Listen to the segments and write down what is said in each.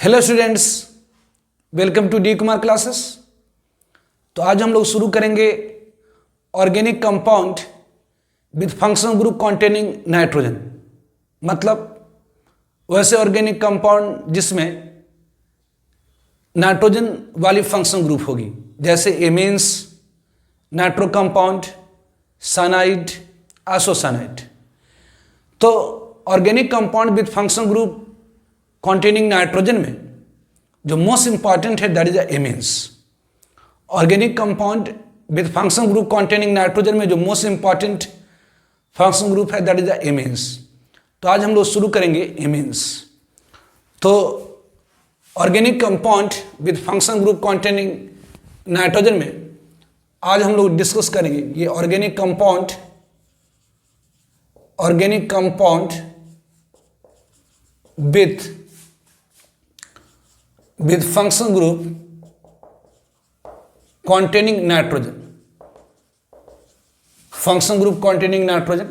Hello students, welcome to D Kumar classes. तो आज हम लोग शुरू करेंगे organic compound with functional group containing nitrogen. मतलब वैसे ऑर्गेनिक कंपाउंड जिसमें नाइट्रोजन वाली फंक्शनल ग्रुप होगी, जैसे amines, nitro compound, cyanide, isocyanide. तो organic compound with functional group containing nitrogen में जो मोस्ट इंपॉर्टेंट है that is amines. Organic compound with functional group containing nitrogen में जो मोस्ट इंपॉर्टेंट फंक्शनल ग्रुप है दैट इज एमीन्स। तो आज हम लोग शुरू करेंगे एमीन्स। तो organic compound with functional group containing nitrogen में आज हम लोग डिस्कस करेंगे ये organic compound with functional group containing nitrogen। functional group containing nitrogen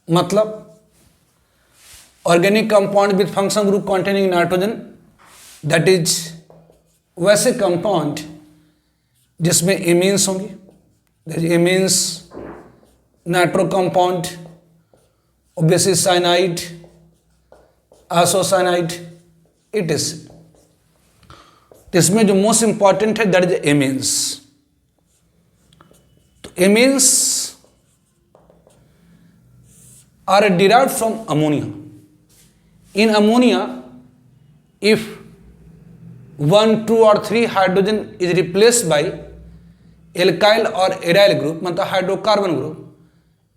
मतलब organic compound with functional group containing nitrogen, that is वैसे कंपाउंड जिसमें एमीन्स होंगी, amines, nitro compound, obviously cyanide, isocyanide, it is. इसमें जो most important है that is amines. तो amines are derived from ammonia. In ammonia if 1, 2 और 3 hydrogen is replaced by alkyl और aryl group, मतलब hydrocarbon group,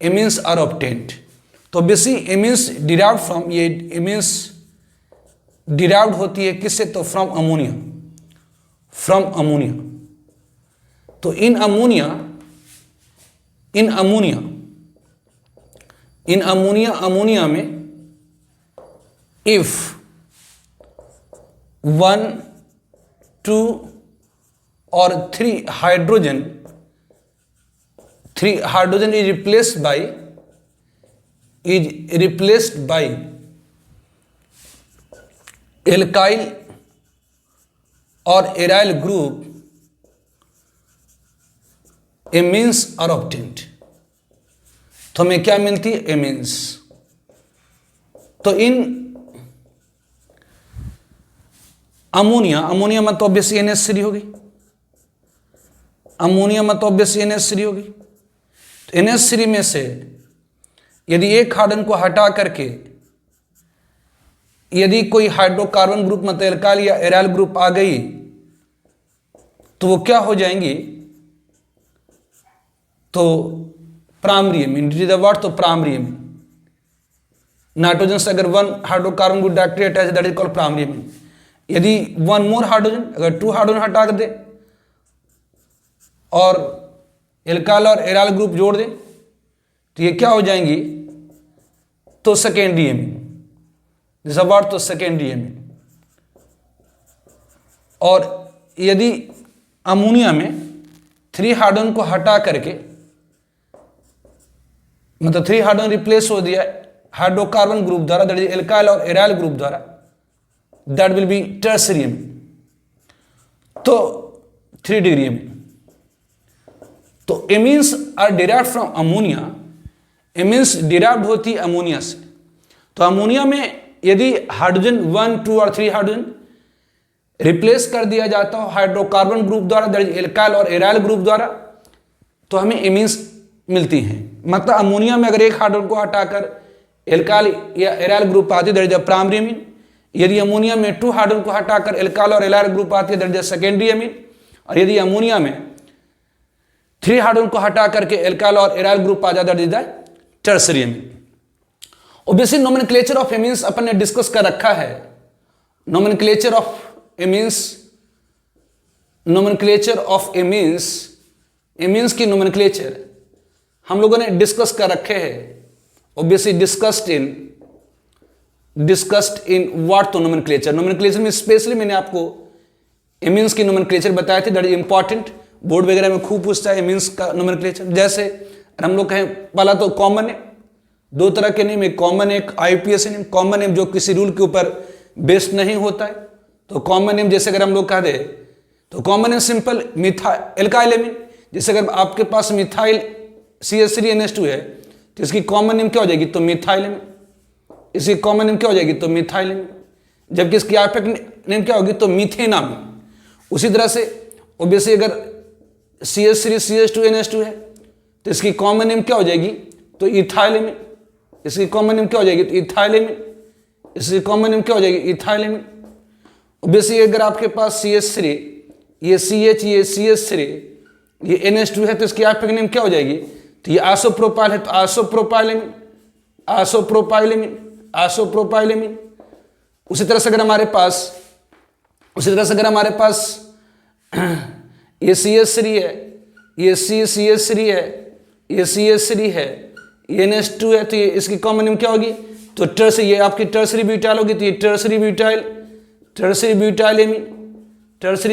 amines are obtained. तो basic amines derived from, ये amines derived होती है किससे? तो फ्रॉम अमोनिया, फ्रॉम अमोनिया। तो इन अमोनिया में इफ 1, 2 और 3 hydrogen is replaced by alkyl और aryl group, amines are obtained. तो हमें क्या मिलती है? एमीन्स। तो इन अमोनिया मतलब ऑब्वियसली NH3 होगी, अमोनिया मतलब ऑब्वियसली NH3 होगी। तो NH3 में से यदि एक हाइड्रोजन को हटा करके यदि कोई हाइड्रोकार्बन ग्रुप मतलब एल्काइल या एराइल ग्रुप आ गई तो वो क्या हो जाएंगी? तो प्राइमरी एमीन, द वर्ड, तो प्राइमरी एमीन। नाइट्रोजन से अगर 1 hydrocarbon group directly attach that is called primary amine. यदि 1 मोर हाइड्रोजन, अगर 2 हाइड्रोजन हटा कर दे और एल्काइल और एराइल ग्रुप जोड़ दे तो ये क्या हो जाएंगी? तो सेकेंडरी एमीन, दिस वर्ड, तो सेकेंडरी एमीन। और यदि अमोनिया में 3 हाइड्रोजन को हटा करके, मतलब 3 हाइड्रोजन रिप्लेस हो दिया हाइड्रोकार्बन ग्रुप द्वारा, दैट इज एल्काइल और एराइल ग्रुप द्वारा, that will be tertiary amine. तो 3 डिग्री एमीन। तो amines are derived from ammonia, amines derived होती है अमोनिया से। तो अमोनिया में यदि हाइड्रोजन 1, 2 और 3 हाइड्रोजन रिप्लेस कर दिया जाता हो हाइड्रोकार्बन ग्रुप द्वारा, दैट इज एल्काइल और एराइल ग्रुप द्वारा, तो हमें एमीन्स मिलती हैं। मतलब अमोनिया में अगर एक हाइड्रोजन को हटाकर एल्काइल या एराइल ग्रुप आती है that is the primary amine. यदि अमोनिया में 2 हाइड्रोजन को हटाकर एल्काइल और एराइल ग्रुप आती है that is the secondary amine. और यदि अमोनिया में 3 हाइड्रोजन को हटा करके एल्काइल और एराइल ग्रुप आ जाता है that is the tertiary amine. Obviously nomenclature of amines अपन ने डिस्कस कर रखा है। नोमेनक्लेचर ऑफ एमीन्स, एमीन्स की नोमेनक्लेचर हम लोगों ने डिस्कस कर रखे हैं। Obviously discussed in what? तो नोमेनक्लेचर में स्पेशली मैंने आपको एमीन्स की नोमेनक्लेचर बताए थे, दैट इज इंपॉर्टेंट। बोर्ड वगैरह में खूब पूछता है एमीन्स का नोमेनक्लेचर। जैसे हम लोग कहें, पहला तो कॉमन है, 2 तरह के नेम, एक कॉमन एक IUPAC नेम। कॉमन नेम जो किसी रूल के ऊपर बेस्ड नहीं होता है। तो कॉमन नेम जैसे अगर हम लोग कह दे तो common name simple alkyl amine, जैसे अगर आपके पास मिथाइल CH3NH2 है तो इसकी कॉमन नेम क्या हो जाएगी, तो मिथाइल एमीन। इसकी कॉमन नेम क्या हो जाएगी, तो मिथाइल एमीन। जबकि इसकी आइपैक नेम क्या होगी, तो मीथेन अमीन। उसी तरह से ऑब्वियसली अगर CH3CH2NH2 है तो इसकी कॉमन नेम क्या हो जाएगी, तो इथाइल एमीन। इसकी कॉमन नेम क्या हो जाएगी, तो इथाइल एमीन। इसकी कॉमन नेम क्या हो जाएगी, इथाइल एमीन। ऑब्वियसली अगर आपके पास CH3, ये CH, ये CH3, ये NH2 है तो इसकी आइपैक नेम क्या हो जाएगी, तो ये आइसोप्रोपाइल है तो isopropyl amine, isopropyl amine, isopropyl amine. उसी तरह से अगर हमारे पास ये CH3 है, ये CH3 है, ये CH3 है, ये NH2 है तो ये इसकी कॉमन नेम क्या होगी, तो टर्सरी, ये आपकी टर्सरी ब्यूटाइल होगी तो ये tertiary butyl amine, tertiary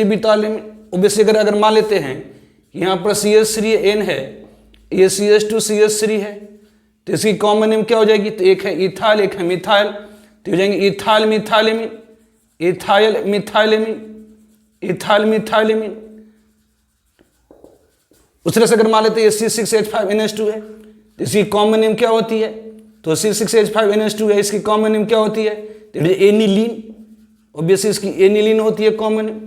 butyl amine. Obviously अगर मान लेते हैं यहाँ पर CH3N है, ये CH2CH3 है तो इसकी कॉमन नेम क्या हो जाएगी, तो एक है इथाइल, एक है मिथाइल, तो हो जाएंगे ethyl methyl amine, ethyl methyl amine, ethyl methyl amine. उस तरह से अगर मान लेते हैं C6H5NH2 है तो इसकी कॉमन नेम क्या होती है, तो C6H5NH2 है, इसकी कॉमन नेम क्या होती है, तो एनिलीन। ऑब्वियसली इसकी एनिलीन होती है कॉमन नेम।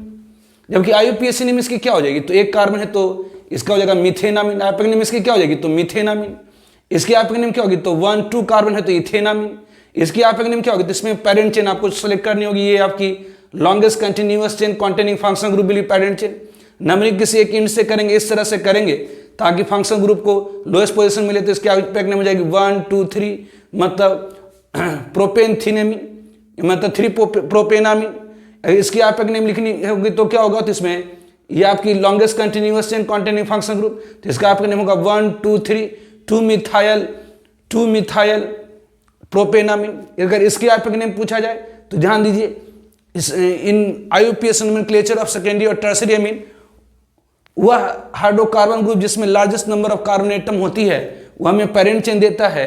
जबकि IUPAC नेम इसकी क्या हो जाएगी, तो एक कार्बन है तो इसका हो जाएगा मिथेनामीन। आइपैक नेम इसकी क्या हो जाएगी, तो मिथेनामीन। इसकी आइपैक नेम क्या होगी, तो 1-2 कार्बन है तो इथेनामीन। इसकी आइपैक नेम क्या होगी, तो इसमें पैरेंट चेन आपको सेलेक्ट करनी होगी। ये आपकी longest continuous chain containing functional group will be parent chain. Numbering किसी एक इंड से करेंगे, इस तरह से करेंगे ताकि फंक्शनल ग्रुप को लोएस्ट पोजीशन मिले। तो इसकी आइपैक नेम हो जाएगी 1, 2, 3, मतलब प्रोपेनथीनेमीन, मतलब 3 प्रोपेनामीन। इसकी आइपैक नेम लिखनी होगी तो क्या होगा, तो इसमें ये आपकी longest continuous chain containing functional group, तो इसका आइपैक नेम होगा 1, 2, 3, 2 मिथाइल प्रोपेनामीन। अगर इसकी आइपैक नेम पूछा जाए तो ध्यान दीजिए, इन IUPAC नोमेनक्लेचर ऑफ सेकेंडरी और टर्सरी एमीन, वह हाइड्रोकार्बन ग्रुप जिसमें largest number of carbon atom होती है वह हमें पेरेंट चेन देता है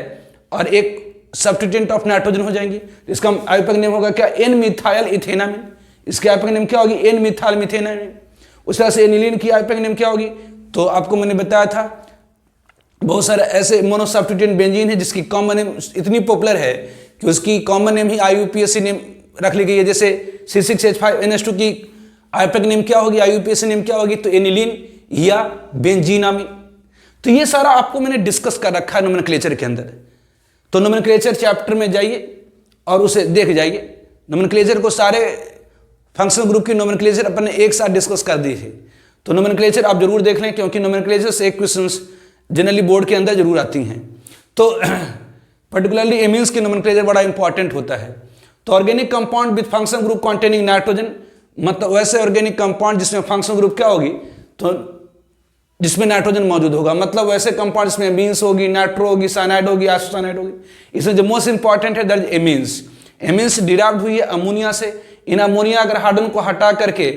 और एक सब्स्टिट्यूएंट ऑफ नाइट्रोजन हो जाएंगी। इसका आइपैक नेम होगा क्या, N मिथाइल इथेनामीन। इसकी आइपैक नेम क्या होगी, N मिथाइल मिथेनामीन। उस तरह से एनिलीन की आइपैक नेम क्या होगी, तो आपको मैंने बताया था बहुत सारे ऐसे मोनोसब्स्टिट्यूएंट बेंजीन है जिसकी कॉमन नेम इतनी पॉपुलर है कि उसकी कॉमन नेम ही IUPAC नेम रख ली गई है। जैसे C6H5NH2 की आइपैक नेम क्या होगी, IUPAC नेम क्या होगी, तो एनिलीन या बेंजीनामीन। तो ये सारा आपको मैंने डिस्कस कर रखा है नोमेनक्लेचर के अंदर। तो नोमेनक्लेचर चैप्टर में जाइए और उसे देख जाइए। नोमेनक्लेचर को सारे फंक्शनल ग्रुप की नोमेनक्लेचर अपन ने एक साथ डिस्कस कर दी थी। तो नोमेनक्लेचर आप जरूर देख लें क्योंकि नोमेनक्लेचर से एक क्वेश्चंस जनरली बोर्ड के अंदर जरूर आती हैं। तो पर्टिकुलरली एमीन्स की नोमेनक्लेचर बड़ा इंपॉर्टेंट होता है। तो organic compound with functional group containing nitrogen, मतलब वैसे ऑर्गेनिक कंपाउंड जिसमें फंक्शनल ग्रुप क्या होगी, तो जिसमें नाइट्रोजन मौजूद होगा, मतलब वैसे कंपाउंड जिसमें एमीन्स होगी, नाइट्रो होगी, साइनाइड होगी, आइसोसाइनाइड होगी। इसमें जो मोस्ट इंपॉर्टेंट है that is amines. Amines derived हुई है अमोनिया से। इन अमोनिया अगर हाइड्रोजन को हटा करके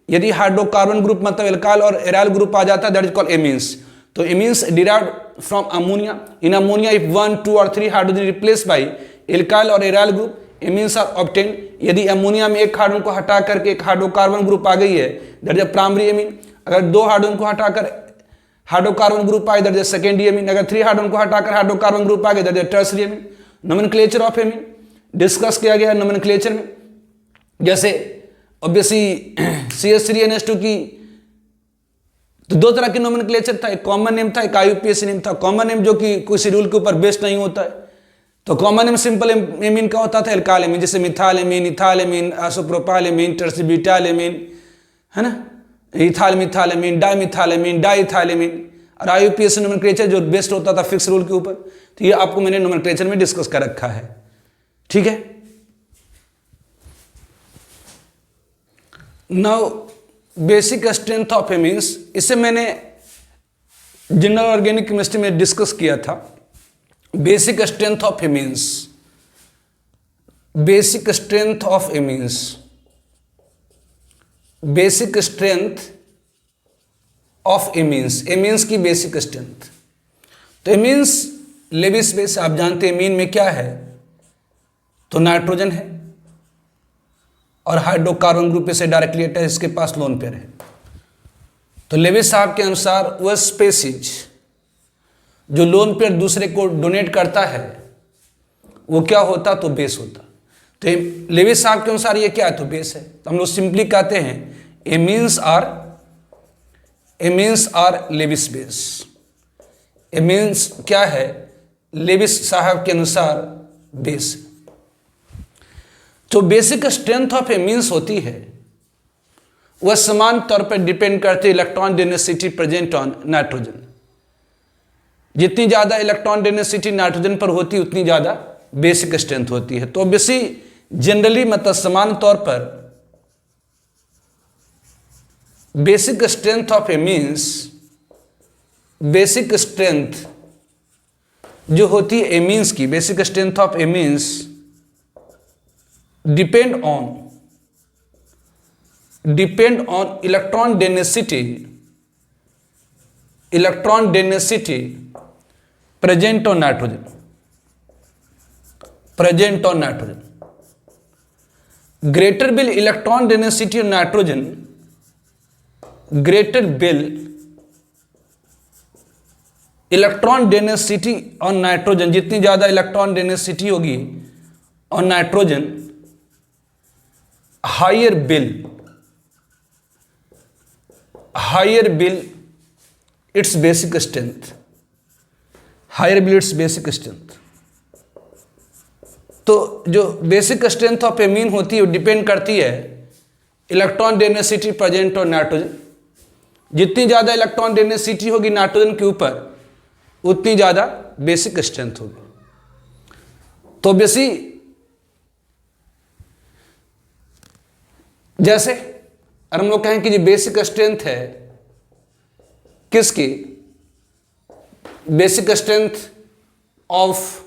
यदि हाइड्रोकार्बन ग्रुप मतलब एल्काइल और एराइल ग्रुप आ जाता है दैट इज कॉल्ड एमीन्स। तो amines derived from ammonia. In ammonia if 1, 2 और 3 हाइड्रोजन रिप्लेस बाय एल्काइल और aryl group amines are obtain. यदि अमोनिया में एक हाइड्रोजन को हटा करके एक हाइड्रोकार्बन ग्रुप आ गई है दैट इज प्राइमरी एमीन। अगर 2 हाइड्रोजन को हटाकर हाइड्रोकार्बन ग्रुप आए दैट इज सेकेंडरी एमीन। अगर 3 हाइड्रोजन को हटाकर हाइड्रोकार्बन ग्रुप आ गए that is tertiary amine. Nomenclature of amine discuss किया गया नोमेनक्लेचर में। जैसे ऑब्वियसली CH3NH2 की तो 2 तरह के नोमेनक्लेचर था, एक कॉमन नेम था, एक IUPAC नेम था। कॉमन नेम जो कि कोई शेड्यूल के ऊपर बेस्ड नहीं होता है, तो कॉमन नेम सिंपल एमीन का होता था एल्काइल एमीन, जैसे methyl amine, ethyl amine, isopropyl amine, tertiary butyl amine, है ना, ethyl methyl amine, dimethyl amine, diethyl amine. और IUPAC नोमेनक्लेचर जो बेस्ड होता था फिक्स रूल के ऊपर। तो ये आपको मैंने नोमेनक्लेचर में डिस्कस कर रखा है, ठीक है। Now basic strength of amines, इसे मैंने जनरल ऑर्गेनिक केमिस्ट्री में डिस्कस किया था। Basic strength of amines, basic strength of amines, basic strength of amines, amines की बेसिक स्ट्रेंथ। तो एमीन्स लेविस बेस, आप जानते हैं एमीन में क्या है, तो नाइट्रोजन है, और हाइड्रोकार्बन ग्रुप से डायरेक्टली अटैच, इसके पास लोन पेयर है। तो लेविस साहब के अनुसार वह स्पेसीज जो लोन पेयर दूसरे को डोनेट करता है वो क्या होता, तो बेस होता। तो लेविस साहब के अनुसार ये क्या है, तो बेस है। तो हम लोग सिंपली कहते हैं amines are Lewis base. Amines क्या है, लेविस साहब के अनुसार बेस। जो बेसिक स्ट्रेंथ ऑफ एमीन्स होती है वह समान तौर पर डिपेंड करती है electron density present on nitrogen. जितनी ज़्यादा इलेक्ट्रॉन डेंसिटी नाइट्रोजन पर होती है उतनी ज़्यादा बेसिक स्ट्रेंथ होती है। तो ऑब्वियसली जनरली मतलब समान तौर पर basic strength of amines, basic strength जो होती है एमीन्स की, basic strength of amines depend on electron density present on nitrogen, greater bill electron density on nitrogen, greater bill electron density on nitrogen, जितनी ज़्यादा इलेक्ट्रॉन डेंसिटी होगी on nitrogen, higher will its basic strength, तो जो basic strength of amine होती है वो depend करती है electron density present on nitrogen. जितनी ज़्यादा इलेक्ट्रॉन डेंसिटी होगी नाइट्रोजन के ऊपर उतनी ज़्यादा बेसिक स्ट्रेंथ होगी। तो बेसी जैसे और हम लोग कहें कि जी बेसिक स्ट्रेंथ है किसकी, बेसिक स्ट्रेंथ ऑफ,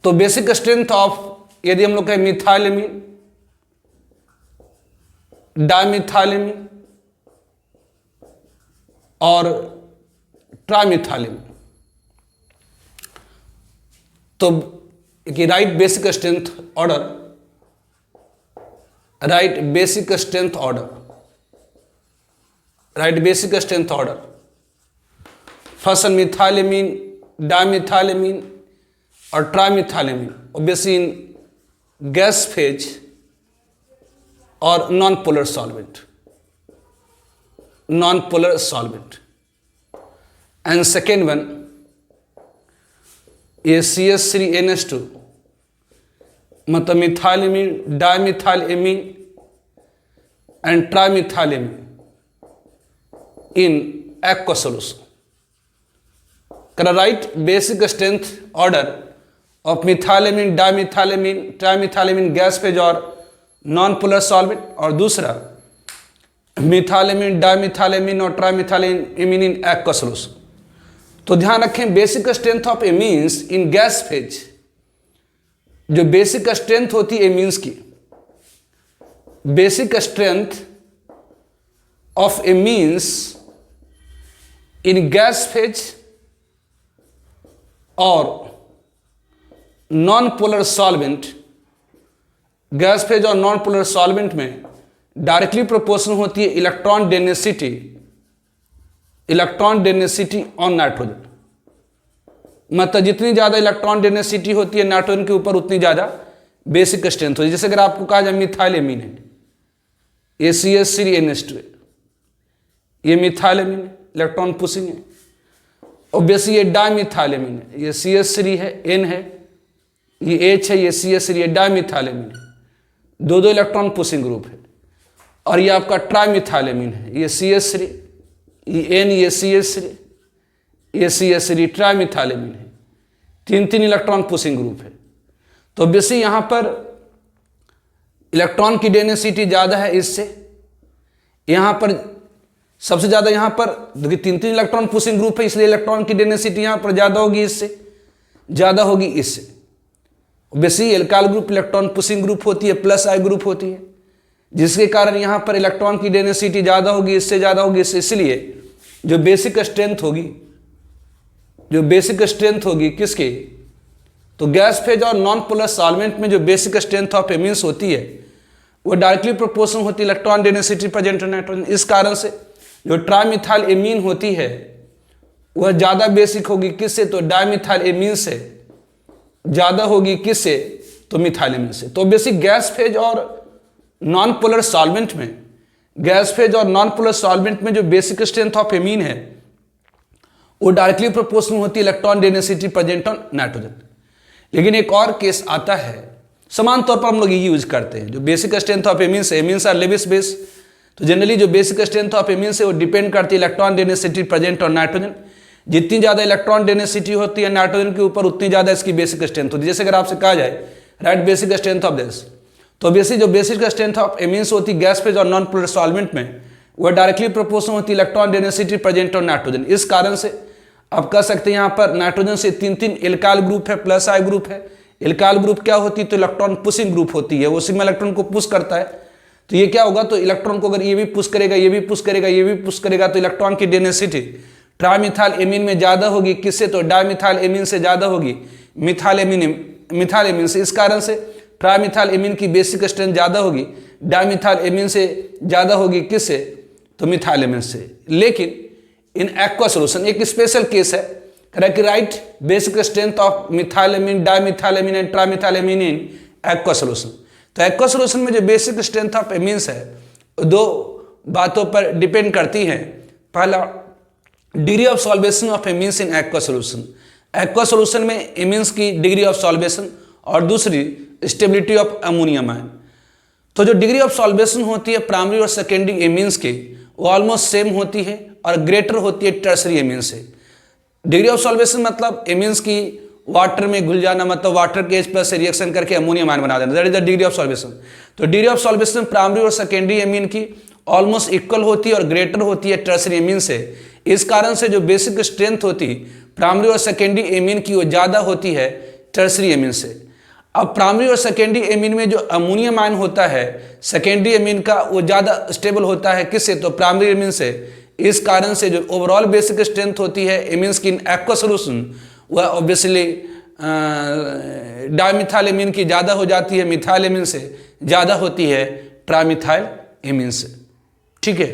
तो बेसिक स्ट्रेंथ ऑफ यदि हम लोग कहें मिथाइलेमीन, डाइमिथाइलेमीन और ट्राइमिथाइलेमीन, तो right basic strength order, right basic strength order first methylamine, dimethylamine और trimethylamine obviously in gas phase और non polar solvent, and second one ये CH3NH2 मतलब methylamine, dimethylamine and trimethylamine in aqua solution. Right basic strength order of methylamine, dimethylamine, trimethylamine gas phase और non polar solvent, और दूसरा मिथाइलेमीन, dimethylamine और ट्राइमिथाइलेमीन in aqua solution. तो ध्यान रखें basic strength of amines in gas phase, जो basic strength होती है एमीन्स की, basic strength of amines in gas phase और non polar solvent, gas phase और नॉन पोलर सॉल्वेंट में डायरेक्टली प्रोपोर्शनल होती है इलेक्ट्रॉन डेंसिटी ऑन नाइट्रोजन। मतलब जितनी ज़्यादा इलेक्ट्रॉन डेंसिटी होती है नाइट्रोजन के ऊपर उतनी ज़्यादा बेसिक स्ट्रेंथ होती है। जैसे अगर आपको कहा जाए मिथाइलेमीन है, ये CH3NH2 है, ये मिथाइलेमीन है, इलेक्ट्रॉन पुशिंग है। ऑब्वियसली ये डाइमिथाइलेमीन है, ये CH3 है, N है, ये H है, ये CH3 है, डाइमिथाइलेमीन है, दो इलेक्ट्रॉन पुशिंग ग्रुप है। और ये आपका ट्राइमिथाइलेमीन है, ये CH3, ये N, ये CH3, ये CH3 ट्राइमिथाइलेमीन है, तीन इलेक्ट्रॉन पुशिंग ग्रुप है। तो ऑब्वियसली यहाँ पर इलेक्ट्रॉन की डेंसिटी ज़्यादा है इससे, यहाँ पर सबसे ज़्यादा, यहाँ पर देखिए तीन इलेक्ट्रॉन पुशिंग ग्रुप है, इसलिए इलेक्ट्रॉन की डेंसिटी यहाँ पर ज़्यादा होगी, इससे ज़्यादा होगी इससे। Obviously alkyl group electron pushing group होती है, प्लस आई ग्रुप होती है, जिसके कारण यहाँ पर इलेक्ट्रॉन की डेंसिटी ज़्यादा होगी, इससे ज़्यादा होगी इससे। इसलिए जो बेसिक स्ट्रेंथ होगी किसकी, तो गैस फेज और नॉन पोलर सॉल्वेंट में जो बेसिक स्ट्रेंथ ऑफ एमीन्स होती है वो डायरेक्टली प्रोपोर्शनल होती है इलेक्ट्रॉन डेंसिटी प्रेजेंट नाइट्रोजन। इस कारण से जो ट्राइमिथाइल एमीन होती है वह ज़्यादा बेसिक होगी किससे, तो डाइमिथाइल एमीन से ज़्यादा होगी किससे, तो मिथाइल एमीन से। तो बेसिक गैस फेज और नॉन पोलर सॉल्वेंट में, गैस फेज और नॉन पोलर सॉल्वेंट में जो बेसिक स्ट्रेंथ ऑफ एमीन है वो डायरेक्टली प्रोपोर्शनल होती है electron density present on nitrogen. लेकिन एक और केस आता है, समान तौर पर हम लोग ये यूज करते हैं, जो बेसिक स्ट्रेंथ ऑफ एमीन्स है, एमीन्स आर लेविस बेस, तो जनरली जो बेसिक स्ट्रेंथ ऑफ एमीन्स है वो डिपेंड करती है electron density present on nitrogen. जितनी ज़्यादा इलेक्ट्रॉन डेंसिटी होती है नाइट्रोजन के ऊपर उतनी ज़्यादा इसकी बेसिक स्ट्रेंथ होती है। जैसे अगर आपसे कहा जाए right basic strength of this, तो बेसिक जो बेसिक स्ट्रेंथ ऑफ एमीन्स होती है गैस फेज और नॉन पोलर सॉल्वेंट में वह डायरेक्टली प्रोपोर्शनल होती है electron density present on nitrogen. इस कारण से आप कह सकते हैं यहाँ पर नाइट्रोजन से 3 एल्काइल ग्रुप है, प्लस आई ग्रुप है। एल्काइल ग्रुप क्या होती है, तो इलेक्ट्रॉन पुशिंग ग्रुप होती है, वो सिग्मा इलेक्ट्रॉन को पुश करता है। तो ये क्या होगा, तो इलेक्ट्रॉन को अगर ये भी पुश करेगा, ये भी पुश करेगा, ये भी पुश करेगा, तो इलेक्ट्रॉन की डेंसिटी ट्राइमिथाइल एमीन में ज़्यादा होगी किससे, तो डाइमिथाइल एमीन से ज़्यादा होगी मिथाइल एमीन से। इस कारण से ट्राइमिथाइल एमीन की बेसिक स्ट्रेंथ ज़्यादा होगी, डाइमिथाइल एमीन से ज़्यादा होगी किससे, तो मिथाइल एमीन से। लेकिन इन एक्वा सोल्यूशन एक स्पेशल केस है, correct, right basic strength of methyl amine, dimethyl amine and trimethyl amine in aqua solution. तो एक्वा सोल्यूशन में जो बेसिक स्ट्रेंथ ऑफ एमीन्स है दो बातों पर डिपेंड करती है। पहला degree of solvation of amines in aqua solution, aqua solution में एमीन्स की डिग्री ऑफ सॉल्वेशन, और दूसरी स्टेबिलिटी ऑफ अमोनियम आयन। तो जो डिग्री ऑफ सॉल्वेशन होती है प्राइमरी और सेकेंडरी एमीन्स की वो ऑलमोस्ट सेम होती है और ग्रेटर होती है टर्सरी एमीन से। डिग्री ऑफ सॉल्वेशन मतलब एमीन्स की वाटर में घुल जाना, मतलब वाटर के H+ से रिएक्शन करके अमोनियम आयन बना देना, that is the degree of solvation. तो डिग्री ऑफ सॉल्वेशन प्राइमरी और सेकेंडरी एमीन की ऑलमोस्ट इक्वल होती है और ग्रेटर होती है टर्सरी एमीन से। इस कारण से जो बेसिक स्ट्रेंथ होती है प्राइमरी और सेकेंडरी एमीन की वो ज़्यादा होती है टर्सरी एमीन से। अब प्राइमरी और सेकेंडरी एमीन में जो अमोनियम आयन होता है सेकेंडरी एमीन का वो ज़्यादा स्टेबल होता है किससे, तो प्राइमरी एमीन से। इस कारण से जो ओवरऑल बेसिक स्ट्रेंथ होती है एमीन्स की इन एक्वा सोल्यूशन वह ऑब्वियसली डाइमिथाइल एमीन की ज़्यादा हो जाती है, मिथाइल एमीन से ज़्यादा होती है ट्राइमिथाइल एमीन से। ठीक है,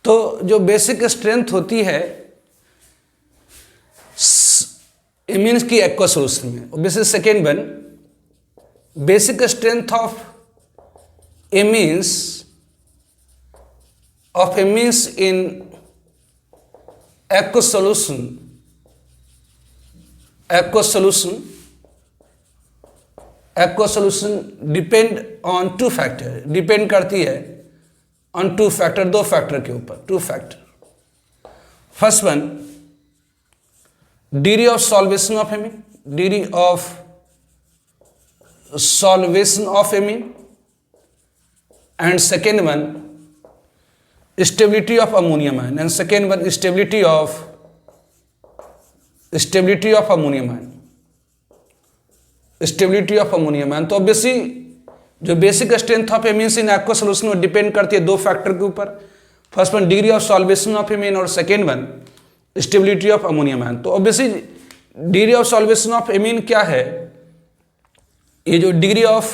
तो जो बेसिक स्ट्रेंथ होती है एमीन्स की एक्वा सोल्यूशन में, obviously second one basic strength of amines in aqueous solution depend on two factor, depend करती है on two factor, दो फैक्टर के ऊपर, two factor। First one degree of solvation of amine, degree of solvation of amine, and second one stability of ammonium ion, and second one stability of ammonium ion, stability of ammonium ion। तो obviously जो basic strength of amines in aqua solution में depend करती है दो factor के ऊपर, first one degree of solvation of amine और second one stability of ammonium ion. तो obviously degree of solvation of amine क्या है, ये जो degree of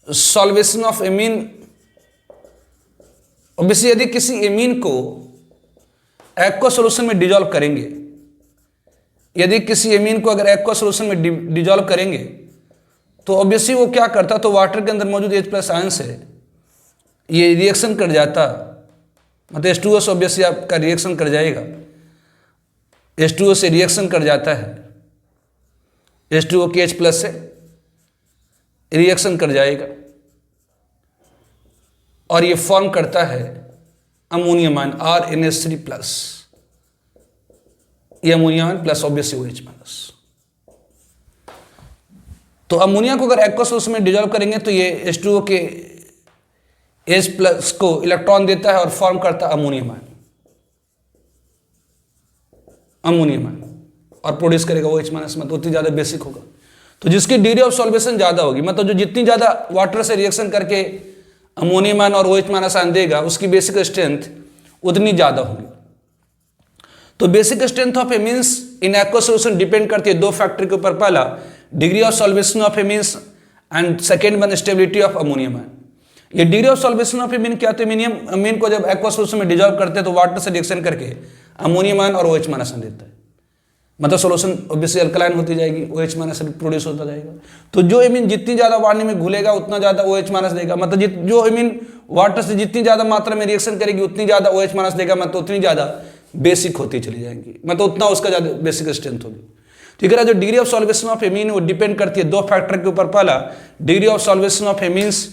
solvation of amine, obviously यदि किसी एमीन को एक्वा सोल्यूशन में डिजॉल्व करेंगे, यदि किसी एमीन को अगर एक्वा सोल्यूशन में डिजॉल्व करेंगे तो ऑब्वियसली वो क्या करता, तो वाटर के अंदर मौजूद H+ आयन से ये रिएक्शन कर जाता, मतलब H2O से ऑब्वियसली आपका रिएक्शन कर जाएगा, H2O से रिएक्शन कर जाता है, H2O के H+ से रिएक्शन कर जाएगा और ये फॉर्म करता है अमोनियम आयन RNH3+, ये ammonium ion plus obviously OH-। तो अमोनिया को अगर एक्वा सोल्यूशन में डिजॉल्व करेंगे तो ये H2O के H+ को इलेक्ट्रॉन देता है और फॉर्म करता है अमोनियम आयन, और प्रोड्यूस करेगा OH-, मतलब उतनी ज़्यादा बेसिक होगा। तो जिसकी डिग्री ऑफ सॉल्वेशन ज़्यादा होगी, मतलब जो जितनी ज़्यादा वाटर से रिएक्शन करके अमोनियम आयन और OH- आयन देगा उसकी बेसिक स्ट्रेंथ उतनी ज़्यादा होगी। तो basic strength of amines in aqueous solution depend करती है दो फैक्टर के ऊपर, पहला degree of solvation of amines and second one stability of ammonium ion. ये degree of solvation of amine क्या होता है, अमीन को जब एक्वस सॉल्यूशन में डिजॉल्व करते हैं तो वाटर से रिएक्शन करके अमोनियम आयन और OH माइनस देता है, मतलब सोल्यूशन ऑब्वियसली अल्कलाइन होती जाएगी, OH माइनस प्रोड्यूस होता जाएगा। तो जो एमीन जितनी ज्यादा पानी में घुलेगा उतना ज्यादा OH माइनस देगा, मतलब जो एमीन वाटर से जितनी ज्यादा मात्रा में रिएक्शन करेगी उतनी ज्यादा OH माइनस देगा, मतलब उतनी ज्यादा बेसिक होती चली जाएंगी, मतलब उतना उसका ज्यादा बेसिक स्ट्रेंथ होगी। ठीक है, जो degree of solvation of amine वो डिपेंड करती है दो फैक्टर के ऊपर, पहला degree of solvation of amines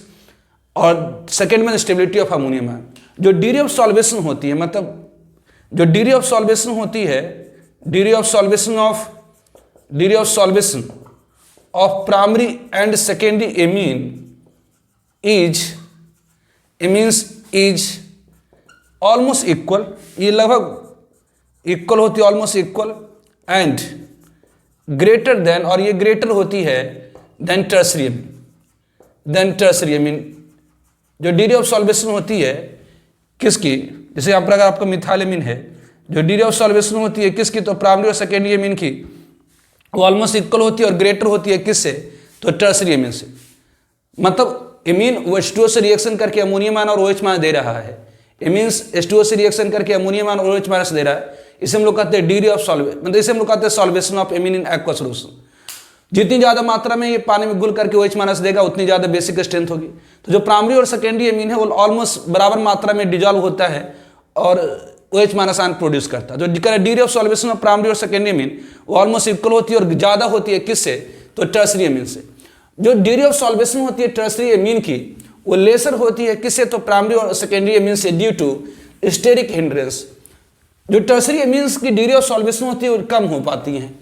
और सेकेंड में स्टेबिलिटी ऑफ अमोनियम आयन। जो डिग्री ऑफ सॉल्वेशन होती है, मतलब जो डिग्री ऑफ सॉल्वेशन होती है, degree of solvation of primary and secondary amines is almost equal, ये लगभग इक्वल होती है, almost equal, and greater than, और ये ग्रेटर होती है देन टर्सरी एमीन। जो डिग्री ऑफ सॉल्वेशन होती है किसकी, जैसे यहाँ पर अगर आपका मिथाइल एमीन है, जो डिग्री ऑफ सॉल्वेशन होती है किसकी, तो प्राइमरी और सेकेंडरी एमीन की, वो ऑलमोस्ट इक्वल होती है और ग्रेटर होती है किससे, तो टर्सरी एमीन से। मतलब एमीन H2O से रिएक्शन करके अमोनियम आयन और OH माइनस दे रहा है, एमीन्स H2O से रिएक्शन करके अमोनियम आयन और OH माइनस दे रहा है, इसे हम लोग कहते हैं डिग्री ऑफ सॉल्वेशन, मतलब इसे हम लोग कहते हैं solvation of amine in aqueous solution. जितनी ज्यादा मात्रा में ये पानी में घुल करके OH माइनस देगा उतनी ज्यादा बेसिक स्ट्रेंथ होगी। तो जो प्राइमरी और सेकेंडरी एमीन है वो ऑलमोस्ट बराबर मात्रा में डिजॉल्व होता है और OH माइनस आयन प्रोड्यूस करता है। जो degree of solvation of primary और सेकेंडरी एमीन वो ऑलमोस्ट इक्वल होती है और ज्यादा होती है किससे, तो टर्सरी एमीन से। जो डिग्री ऑफ सॉल्वेशन होती है टर्सरी एमीन की वो लेसर होती है किससे, तो प्राइमरी और सेकेंडरी एमीन से, ड्यू टू स्टेरिक हिंड्रेंस। जो टर्सरी एमीन्स की डिग्री ऑफ सॉल्वेशन होती है वो कम हो पाती हैं,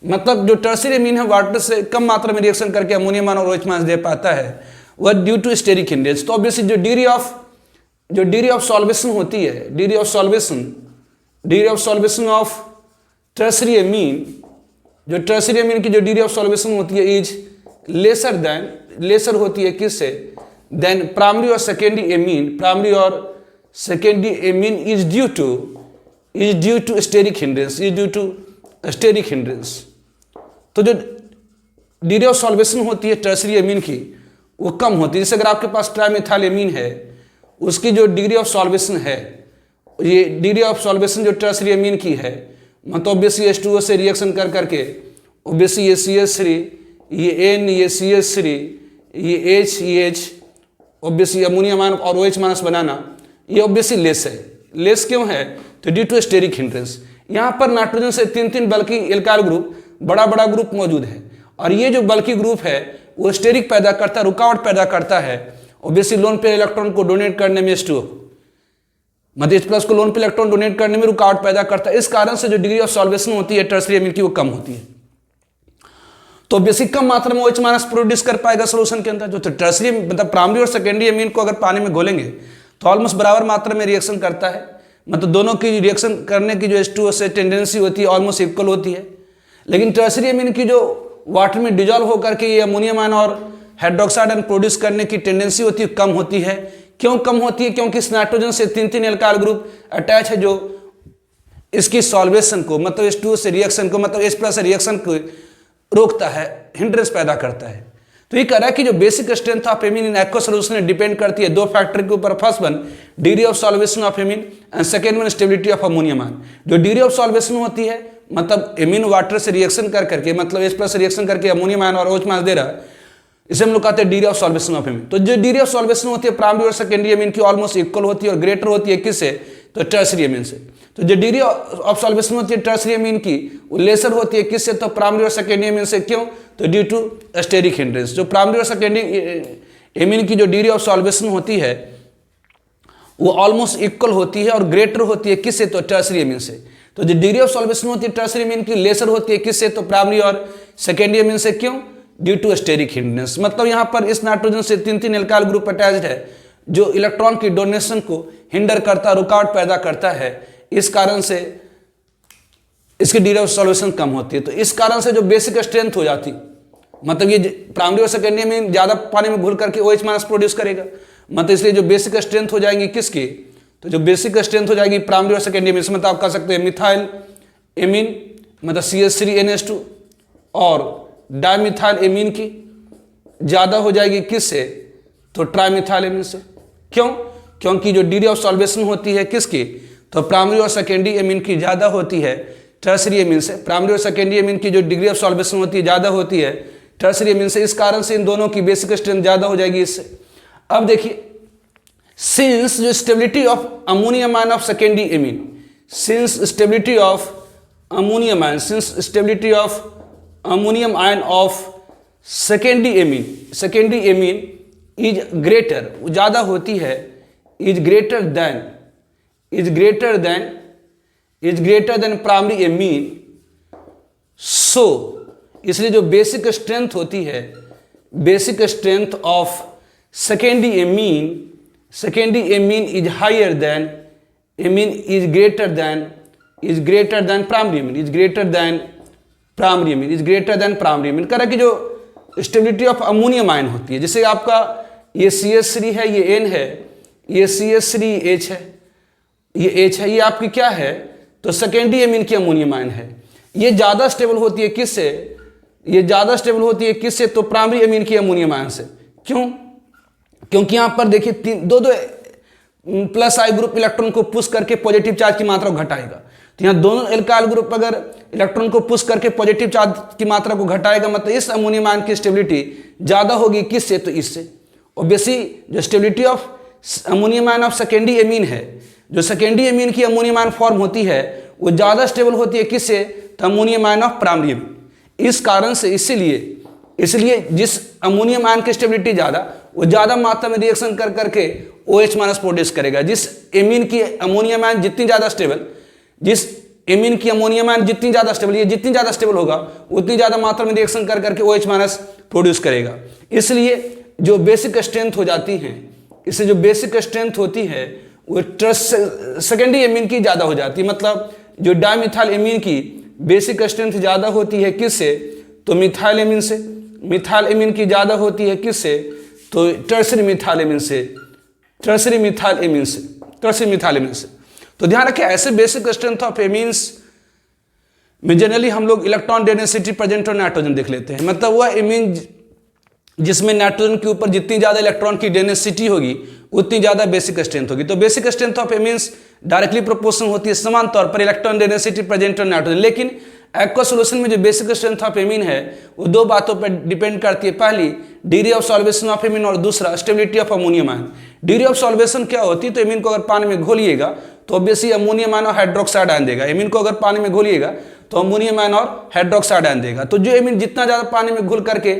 मतलब जो टर्सरी एमीन है वाटर से कम मात्रा में रिएक्शन करके अमोनियम आयन और OH माइनस दे पाता है, वह ड्यू टू स्टेरिक हिंड्रेंस। तो ऑब्वियसली जो डिग्री ऑफ सॉल्वेशन होती है, degree of solvation of tertiary amine, जो टर्सरी एमीन की जो डिग्री ऑफ सॉल्वेशन होती है इज लेसर होती है किससे, देन प्राइमरी और सेकेंडरी एमीन, प्राइमरी और secondary amine is due to steric hindrance. तो जो डिग्री ऑफ सॉल्वेशन होती है टर्सरी एमीन की वो कम होती है। जैसे अगर आपके पास ट्राइमेथाइल एमीन है, उसकी जो डिग्री ऑफ सॉल्वेशन है, ये डिग्री ऑफ सॉल्वेशन जो टर्सरी एमीन की है, मतलब ऑब्वियसली H2O से रिएक्शन कर करके ऑब्वियसली ये CH3, ये N, ये CH3, ये H, ये H, ऑब्वियसली अमोनियम आयन और OH माइनस बनाना, ये ऑब्वियसली लेस है। लेस क्यों है, तो ड्यू टू स्टेरिक हिंड्रेंस। यहाँ पर नाइट्रोजन से तीन बल्कि एल्काइल ग्रुप, बड़ा ग्रुप मौजूद है, और ये जो बल्कि ग्रुप है वो स्टेरिक पैदा करता है, रुकावट पैदा करता है ऑब्वियसली लोन पे इलेक्ट्रॉन को डोनेट करने में, H2O मतलब H+ को लोन पे इलेक्ट्रॉन डोनेट करने में रुकावट पैदा करता है। इस कारण से जो डिग्री ऑफ सॉल्वेशन होती है टर्सरी एमीन की वो कम होती है। तो बेसिक कम मात्रा में OH माइनस प्रोड्यूस कर पाएगा सोल्यूशन के अंदर। जो टर्सरी मतलब प्राइमरी और सेकेंडरी एमीन को अगर पानी में घोलेंगे तो ऑलमोस्ट बराबर मात्रा में रिएक्शन करता है, मतलब दोनों की रिएक्शन करने की जो H2O से टेंडेंसी होती है ऑलमोस्ट इक्वल होती है। लेकिन टर्सरी एमीन की जो वाटर में डिजॉल्व होकर के ये अमोनियम आयन और हाइड्रोक्साइड आयन प्रोड्यूस करने की टेंडेंसी होती है, कम होती है। क्यों कम होती है, क्योंकि इस नाइट्रोजन से तीन एल्काइल ग्रुप अटैच है जो इसकी सॉल्वेशन को, मतलब H2O से रिएक्शन को, मतलब H+ से रिएक्शन को रोकता है, हिंड्रेंस पैदा करता है। तो ये कह रहा है कि जो basic strength of amine in aqueous solution depend करती है दो फैक्टर के ऊपर, first one degree of solvation of amine and second one stability of ammonium ion. जो डिग्री ऑफ सॉल्वेशन होती है मतलब एमीन वाटर से रिएक्शन कर करके, मतलब H+ से रिएक्शन करके अमोनियम आयन और OH माइनस दे रहा है, इसे हम लोग कहते हैं degree of solvation of amine. तो जो डिग्री ऑफ सॉल्वेशन होती है प्राइमरी और सेकेंडरी एमीन की ऑलमोस्ट इक्वल होती है और ग्रेटर होती है किससे, तो टर्सरी एमीन से। तो जो डिग्री ऑफ सॉल्वेशन होती है टर्सरी एमीन की वो लेसर होती है किससे, तो प्राइमरी और सेकेंडरी एमीन से। क्यों, तो ड्यू टू स्टेरिक हिंड्रेंस। जो प्राइमरी और सेकेंडरी एमीन की जो डिग्री ऑफ सॉल्वेशन होती है वो ऑलमोस्ट इक्वल होती है और ग्रेटर होती है किससे, तो टर्सरी एमीन से। तो जो डिग्री ऑफ सॉल्वेशन होती है टर्सरी एमीन की लेसर होती है किससे, तो प्राइमरी और सेकेंडरी एमीन से। क्यों, ड्यू टू स्टेरिक हिंड्रेंस। मतलब यहाँ पर इस नाइट्रोजन से तीन एल्काइल ग्रुप अटैच्ड है जो इलेक्ट्रॉन की डोनेशन को हिंडर करता, रुकावट पैदा करता है। इस कारण से इसकी डिग्री ऑफ सॉल्वेशन कम होती है। तो इस कारण से जो बेसिक स्ट्रेंथ हो जाती, मतलब ये प्राइमरी और सेकेंडरी में ज्यादा पानी में घुल करके OH माइनस प्रोड्यूस करेगा, मतलब इसलिए जो बेसिक स्ट्रेंथ हो जाएंगी किसकी, तो जो बेसिक स्ट्रेंथ हो जाएगी प्राइमरी और सेकेंडरी एमीन, मतलब आप कह सकते हैं मिथाइल एमीन मतलब CH3NH2 और डाइमिथाइल एमीन की ज़्यादा हो जाएगी किससे, तो ट्राइमिथाइल एमीन से। क्यों? क्योंकि जो डिग्री ऑफ सॉल्वेशन होती है किसकी, तो प्राइमरी और सेकेंडरी एमीन की ज़्यादा होती है टर्सरी एमीन से। प्राइमरी और सेकेंडरी एमीन की जो डिग्री ऑफ सॉल्वेशन होती है ज़्यादा होती है टर्सरी एमीन से, इस कारण से इन दोनों की बेसिक स्ट्रेंथ ज़्यादा हो जाएगी इससे। अब देखिए, सिंस जो stability of ammonium ion of secondary amine, since stability of ammonium ion, since stability of ammonium ion of secondary amine is greater, ज़्यादा होती है, is greater than primary amine, so इसलिए जो बेसिक स्ट्रेंथ होती है, basic strength of secondary amine is higher than amine is greater than primary amine, is greater than primary amine. कह रहा कि जो स्टेबिलिटी ऑफ अमोनियम आयन होती है, जैसे आपका ये CH3 है, ये N है, ये CH3H है, ये H है, ये आपकी क्या है, तो सेकेंडरी एमीन की अमोनियम आयन है। ये ज़्यादा स्टेबल होती है किससे, ये ज़्यादा स्टेबल होती है किससे, तो प्राइमरी एमीन की अमोनियम आयन से। क्यों? क्योंकि यहाँ पर देखिए दो प्लस आई ग्रुप इलेक्ट्रॉन को पुश करके पॉजिटिव चार्ज की मात्रा को घटाएगा। तो यहाँ दोनों एल्काइल ग्रुप अगर इलेक्ट्रॉन को पुश करके पॉजिटिव चार्ज की मात्रा को घटाएगा, मतलब इस अमोनियम आयन की स्टेबिलिटी ज़्यादा होगी किससे, तो इससे। ऑब्वियसली जो stability of ammonium ion of secondary amine है, जो सेकेंडरी एमीन की अमोनियम आयन फॉर्म होती है, वो ज़्यादा स्टेबल होती है किससे, तो ammonium ion of primary amine. इस कारण से इसलिए जिस अमोनियम आयन की स्टेबिलिटी ज़्यादा, वो ज़्यादा मात्रा में रिएक्शन कर करके OH माइनस प्रोड्यूस करेगा। जिस एमीन की अमोनियम आयन जितनी ज़्यादा स्टेबल, जिस एमीन की अमोनियम आयन जितनी ज़्यादा स्टेबल, ये जितनी ज़्यादा स्टेबल होगा उतनी ज़्यादा मात्रा में रिएक्शन कर करके OH माइनस प्रोड्यूस करेगा। इसलिए जो बेसिक स्ट्रेंथ हो जाती है, इससे जो बेसिक स्ट्रेंथ होती है वो सेकेंडरी एमीन की ज़्यादा हो जाती है। मतलब जो डाइमिथाइल एमीन की बेसिक स्ट्रेंथ ज़्यादा होती है किससे, तो मिथाइल एमीन से। मिथाइल एमीन की ज़्यादा होती है किससे, तो टर्सरी मिथाइल एमीन से। तो ध्यान रखें, ऐसे बेसिक स्ट्रेंथ ऑफ एमीन्स में जनरली हम लोग इलेक्ट्रॉन डेंसिटी प्रेजेंट और नाइट्रोजन देख लेते हैं। मतलब वह एमीन जिसमें नाइट्रोजन के ऊपर जितनी ज़्यादा इलेक्ट्रॉन की डेंसिटी होगी उतनी ज़्यादा बेसिक स्ट्रेंथ होगी। तो basic strength of amines directly proportional होती है समान तौर पर इलेक्ट्रॉन डेंसिटी प्रेजेंट और नाइट्रोजन। लेकिन एक्वा सोल्यूशन में जो बेसिक स्ट्रेंथ ऑफ एमीन है वो दो बातों पर डिपेंड करती है। पहली degree of solvation of amine और दूसरा stability of ammonium ion. Degree of solvation क्या होती है, तो एमीन को अगर पानी में घोलिएगा तो ऑब्वियसली अमोनियम आयन और हाइड्रोक्साइड आयन देगा। एमीन को अगर पानी में घोलिएगा तो अमोनियम आयन और हाइड्रोक्साइड आयन देगा। तो जो एमीन जितना ज़्यादा पानी में घुल करके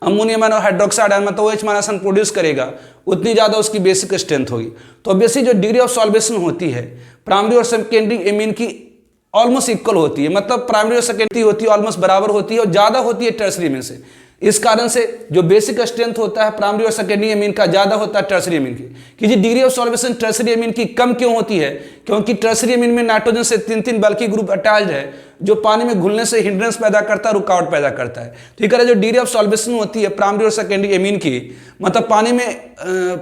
अमोनियम आयन और हाइड्रोक्साइड आयन मतलब OH माइनस प्रोड्यूस करेगा उतनी ज़्यादा उसकी बेसिक स्ट्रेंथ होगी। तो ऑब्वियसली जो डिग्री ऑफ सॉल्वेशन होती है प्राइमरी और सेकेंडरी एमीन की ऑलमोस्ट इक्वल होती है। मतलब प्राइमरी और सेकेंडरी होती है ऑलमोस्ट बराबर होती है और ज़्यादा होती है टर्सरी एमीन से। इस कारण से जो बेसिक स्ट्रेंथ होता है प्राइमरी और सेकेंडरी एमीन का ज़्यादा होता है टर्सरी एमीन की। कि जी degree of solvation tertiary amine की कम क्यों होती है, क्योंकि टर्सरी एमीन में नाइट्रोजन से 3 बल्कि ग्रुप अटैच्ड है जो पानी में घुलने से हिंड्रेंस पैदा करता है, रुकावट पैदा करता है। तो ये जो डिग्री ऑफ सॉल्वेशन होती है प्राइमरी और सेकेंडरी एमीन की, मतलब पानी में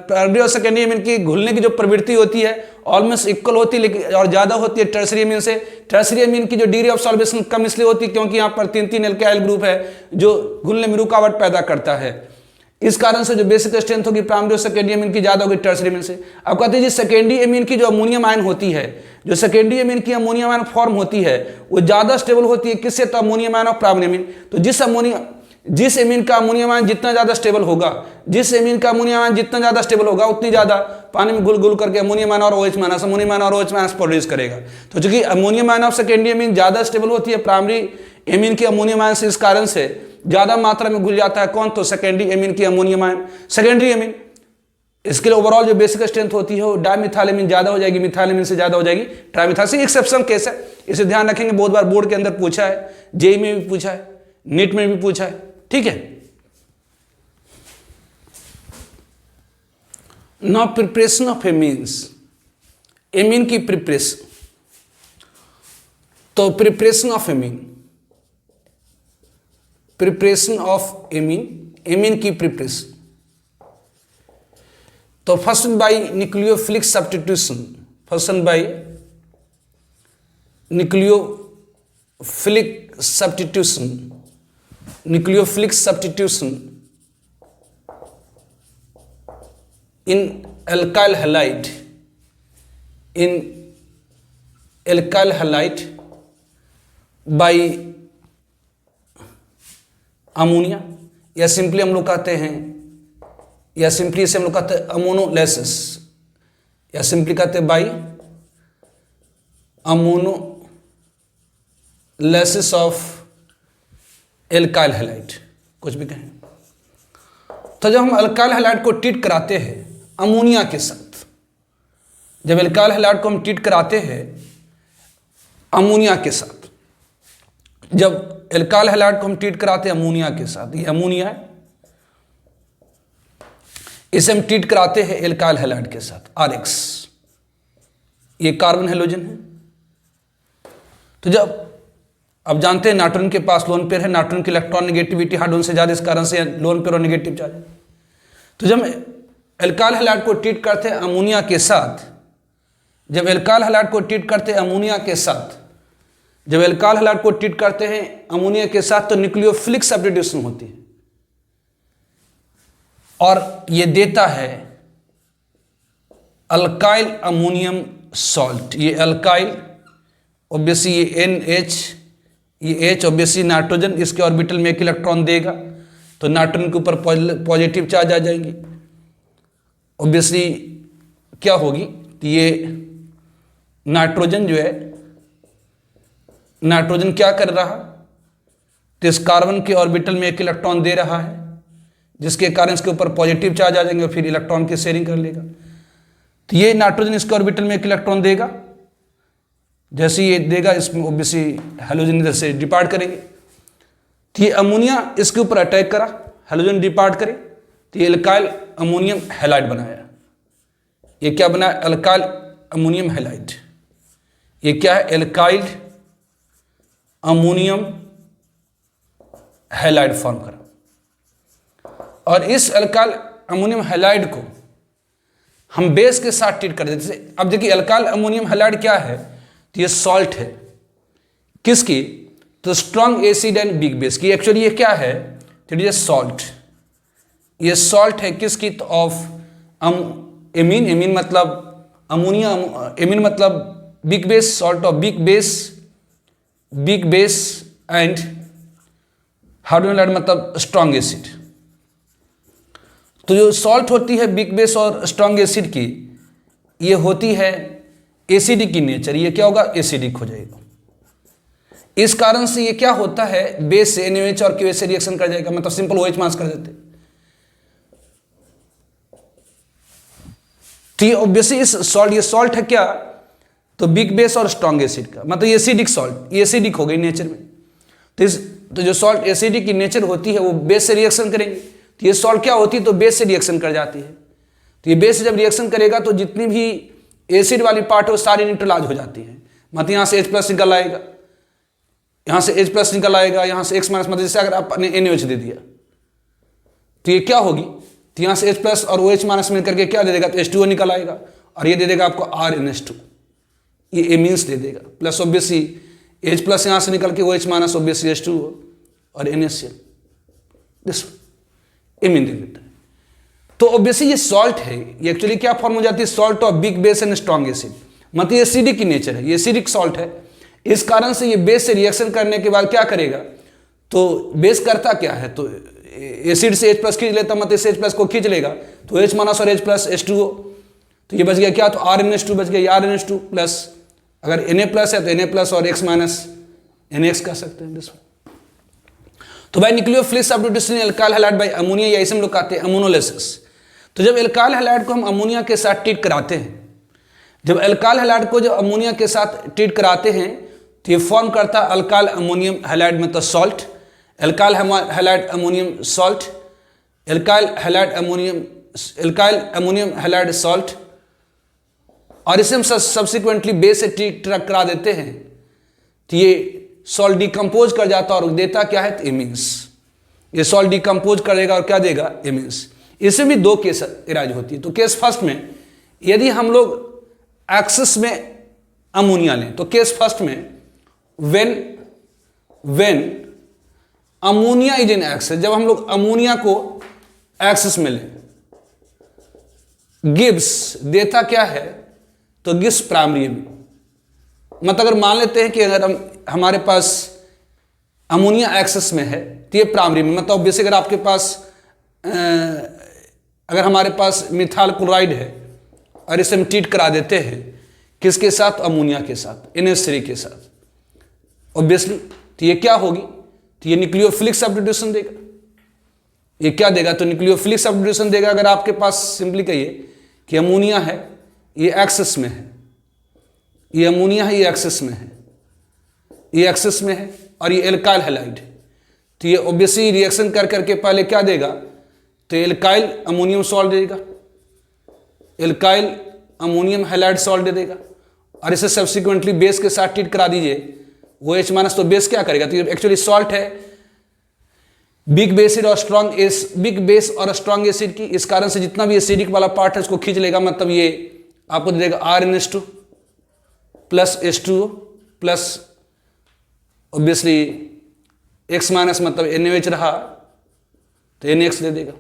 प्राइमरी और सेकेंडरी एमीन की घुलने की जो प्रवृत्ति होती है ऑलमोस्ट इक्वल होती है, लेकिन और ज़्यादा होती है टर्सरी एमीन से। टर्सरी एमीन की जो डिग्री ऑफ सॉल्वेशन कम इसलिए होती है क्योंकि यहाँ पर 3 एल्काइल ग्रुप है जो घुलने में रुकावट पैदा करता है। इस कारण से जो बेसिक स्ट्रेंथ होगी प्राइमरी और सेकेंडरी एमीन की ज़्यादा होगी टर्सरी एमीन से। अब कहते हैं जी सेकेंडरी एमीन की जो अमोनियम आयन होती है, जो सेकेंडरी एमीन की अमोनियम आयन फॉर्म होती है वो ज़्यादा स्टेबल होती है किससे, तो अमोनियम आयन और प्राइमरी एमीन। तो जिस एमीन का अमोनियम आयन जितना ज़्यादा स्टेबल होगा, जिस एमीन का अमोनियम आयन जितना ज़्यादा स्टेबल होगा उतनी ज़्यादा पानी में घुल करके अमोनियम आयन और OH माइनस प्रोड्यूस करेगा। तो चूंकि ammonium ion of secondary amine ज़्यादा स्टेबल होती है प्राइमरी एमीन की अमोनियम आयन से, इस कारण से ज़्यादा मात्रा में घुल जाता है कौन, तो सेकेंडरी एमीन की अमोनियम आयन। सेकेंडरी एमीन इसके लिए ओवरऑल जो बेसिक स्ट्रेंथ होती है वो डाइमिथाइल एमीन ज़्यादा हो जाएगी, मिथाइल एमीन से ज़्यादा हो जाएगी ट्राइमिथाइल से। एक्सेप्शन केस है, इसे ध्यान रखेंगे, बहुत बार बोर्ड के अंदर पूछा है, जेई में भी पूछा है, नीट में भी पूछा है। ठीक है, now preparation of amines, amine की प्रिपरेशन। तो preparation of amine, preparation of amine, amine की प्रिपरेशन। तो first by nucleophilic substitution, function by nucleophilic substitution in alkyl halide by ammonia, या सिंपली हम लोग कहते हैं, या सिंपली इसे हम लोग कहते हैं अमोनोलाइसिस, या सिंपली कहते हैं by ammonolysis of alkyl halide, कुछ भी कहें। तो जब हम अल्काइल हैलाइड को ट्रीट कराते हैं अमोनिया के साथ, जब अल्काइल हैलाइड को हम ट्रीट कराते हैं अमोनिया के साथ, जब एल्काइल हैलाइड को हम ट्रीट कराते हैं अमोनिया के साथ, ये अमोनिया है, इसे हम ट्रीट कराते हैं एल्काइल हैलाइड के साथ RX, ये कार्बन हैलोजन है। तो जब अब जानते हैं नाइट्रोजन के पास लोन पेयर है, नाइट्रोजन की इलेक्ट्रॉन नेगेटिविटी हाइड्रोजन से ज्यादा, इस कारण से लोन पेयर और नेगेटिव चार्ज है। तो जब एल्काइल हैलाइड को ट्रीट करते हैं अमोनिया के साथ, जब एल्काइल हैलाइड को ट्रीट करते हैं अमोनिया के साथ, जब एल्काइल हैलाइड को ट्रीट करते हैं अमोनिया के साथ, तो न्यूक्लियोफिलिक सब्स्टिट्यूशन होती है और ये देता है अल्काइल अमोनियम सॉल्ट। ये अल्काइल ऑब्वियसली ये NH, ये H ऑब्वियसली नाइट्रोजन, इसके ऑर्बिटल में एक इलेक्ट्रॉन देगा तो नाइट्रोजन के ऊपर पॉजिटिव चार्ज आ जाएंगी। ऑब्वियसली क्या होगी, तो ये नाइट्रोजन जो है, नाइट्रोजन क्या कर रहा, तो इस कार्बन के ऑर्बिटल में एक इलेक्ट्रॉन दे रहा है, जिसके कारण इसके ऊपर पॉजिटिव चार्ज आ जाएंगे और फिर इलेक्ट्रॉन की शेयरिंग कर लेगा। तो ये नाइट्रोजन इसके ऑर्बिटल में एक इलेक्ट्रॉन देगा, जैसे ये देगा इसमें ऑब्वियसली हैलोजन इधर से डिपार्ट करेंगे। तो ये अमोनिया इसके ऊपर अटैक करा, हैलोजन डिपार्ट करे, तो ये एल्काइल अमोनियम हैलाइड बनाया। ये क्या बना, अल्काइल अमोनियम हैलाइड। ये क्या है, एल्काइल अमोनियम हैलाइड फॉर्म करा। और इस अल्काइल अमोनियम हैलाइड को हम बेस के साथ ट्रीट कर देते हैं। अब देखिए अल्काइल अमोनियम हैलाइड क्या है, तो ये सॉल्ट है, किसकी, तो strong acid and big base की। एक्चुअली ये क्या है, तो ये सॉल्ट, ये सॉल्ट है किसकी, तो ऑफ एमीन, एमीन मतलब अमोनिया, एमीन मतलब big base, salt of big base and hydrogen halide मतलब स्ट्रॉन्ग एसिड। तो जो सॉल्ट होती है बिग बेस और स्ट्रॉन्ग एसिड की, ये होती है एसिडिक की नेचर, ये क्या होगा, एसिडिक हो जाएगा। इस कारण से ये क्या होता है, बेस से NaOH और KOH से रिएक्शन कर जाएगा, मतलब सिंपल OH मास कर देते। तो ये ऑब्वियसली इस सॉल्ट, ये सॉल्ट है क्या, तो बिग बेस और स्ट्रॉन्ग एसिड का, मतलब एसिडिक सॉल्ट, ये एसिडिक हो गई नेचर में। तो जो सॉल्ट एसिडिक की नेचर होती है वो बेस से रिएक्शन करेंगे। तो ये सॉल्ट क्या होती है, तो बेस से रिएक्शन कर जाती है। तो ये बेस से जब रिएक्शन करेगा तो जितनी भी एसिड वाली पार्ट है वो सारी न्यूट्रलाइज हो जाती है। मतलब यहाँ से H+ निकल आएगा, यहाँ से H+ निकल आएगा, यहाँ से X-, मतलब जैसे अगर आपने NaOH दे दिया तो ये क्या होगी, तो यहाँ से H+ और OH- मिल करके क्या दे देगा, तो H2O निकल आएगा और ये दे देगा आपको RNH2, ये एमीन्स दे देगा। प्लस ऑब्वियसली H+ यहाँ से निकल के OH- ऑब्वियसली H2O और NaCl, दिस एमीन दे देता है। तो ऑब्वियसली ये सॉल्ट है, ये एक्चुअली क्या फॉर्म हो जाती है, salt of big base and strong acid, मतलब ये एसिडिक की नेचर है, ये एसिडिक सॉल्ट है। इस कारण से ये बेस से रिएक्शन करने के बाद क्या करेगा, तो बेस करता क्या है, तो एसिड से H+ खींच लेता, मतलब इस H+ को खींच लेगा तो H- और H+ H2O, तो ये बच गया क्या, तो RNH2 बच गया, RNH2 प्लस अगर Na+ है तो Na+ और X- NX कर सकते हैं दिस। तो भाई nucleophilic substitution alkyl halide by ammonia, या इसे हम लोग कहते हैं अमोनोलाइसिस। तो जब एल्काइल हैलाइड को हम अमोनिया के साथ ट्रीट कराते हैं, जब एल्काइल हैलाइड को जब अमोनिया के साथ ट्रीट कराते हैं तो ये फॉर्म करता है अल्काइल अमोनियम हैलाइड मतलब salt, alkyl halide ammonium salt, alkyl ammonium halide salt. और इसे हम सब्सिक्वेंटली बेस से ट्रीट करा देते हैं तो ये सॉल्ट डिकम्पोज कर जाता है और देता क्या है, एमीन्स। ये सॉल्ट डिकम्पोज करेगा और क्या देगा, एमीन्स। इसमें भी दो केस इराज होती है। तो केस फर्स्ट में यदि हम लोग एक्सिस में अमोनिया लें, तो केस फर्स्ट में when ammonia is in axis, जब हम लोग अमोनिया को एक्सिस में लें, गिव्स देता क्या है, तो गिव्स प्राइमरी एमीन। मतलब अगर मान लेते हैं कि अगर हमारे पास अमोनिया एक्सिस में है तो ये प्राइमरी एमीन, मतलब ऑब्वियसली अगर आपके पास अगर हमारे पास मिथाइल क्लोराइड है और इसे हम ट्रीट करा देते हैं किसके साथ, अमोनिया के साथ, NH3 के साथ, ऑब्वियसली तो ये क्या होगी, तो ये न्यूक्लियोफिलिक सब्स्टिट्यूशन देगा। ये क्या देगा, तो न्यूक्लियोफिलिक सब्स्टिट्यूशन देगा। अगर आपके पास सिंपली कहिए कि अमोनिया है, ये एक्सिस में है, ये अमोनिया है, ये एक्सिस में है, ये एक्सिस में है, और ये एल्काइल हैलाइड, तो ये ऑब्वियसली रिएक्शन कर करके पहले क्या देगा, तो एल्काइल अमोनियम सॉल्ट देगा, एल्काइल अमोनियम हैलाइड सॉल्ट दे देगा, और इसे सब्सिक्वेंटली बेस के साथ ट्रीट करा दीजिए, वो H- तो बेस क्या करेगा, तो ये एक्चुअली सॉल्ट है, बिग बेस और स्ट्रॉन्ग एसिड की, इस कारण से जितना भी एसिडिक वाला पार्ट है उसको खींच लेगा, मतलब ये आपको दे देगा RnH2 plus H2O plus obviously X- मतलब NaOH रहा तो NaX दे देगा।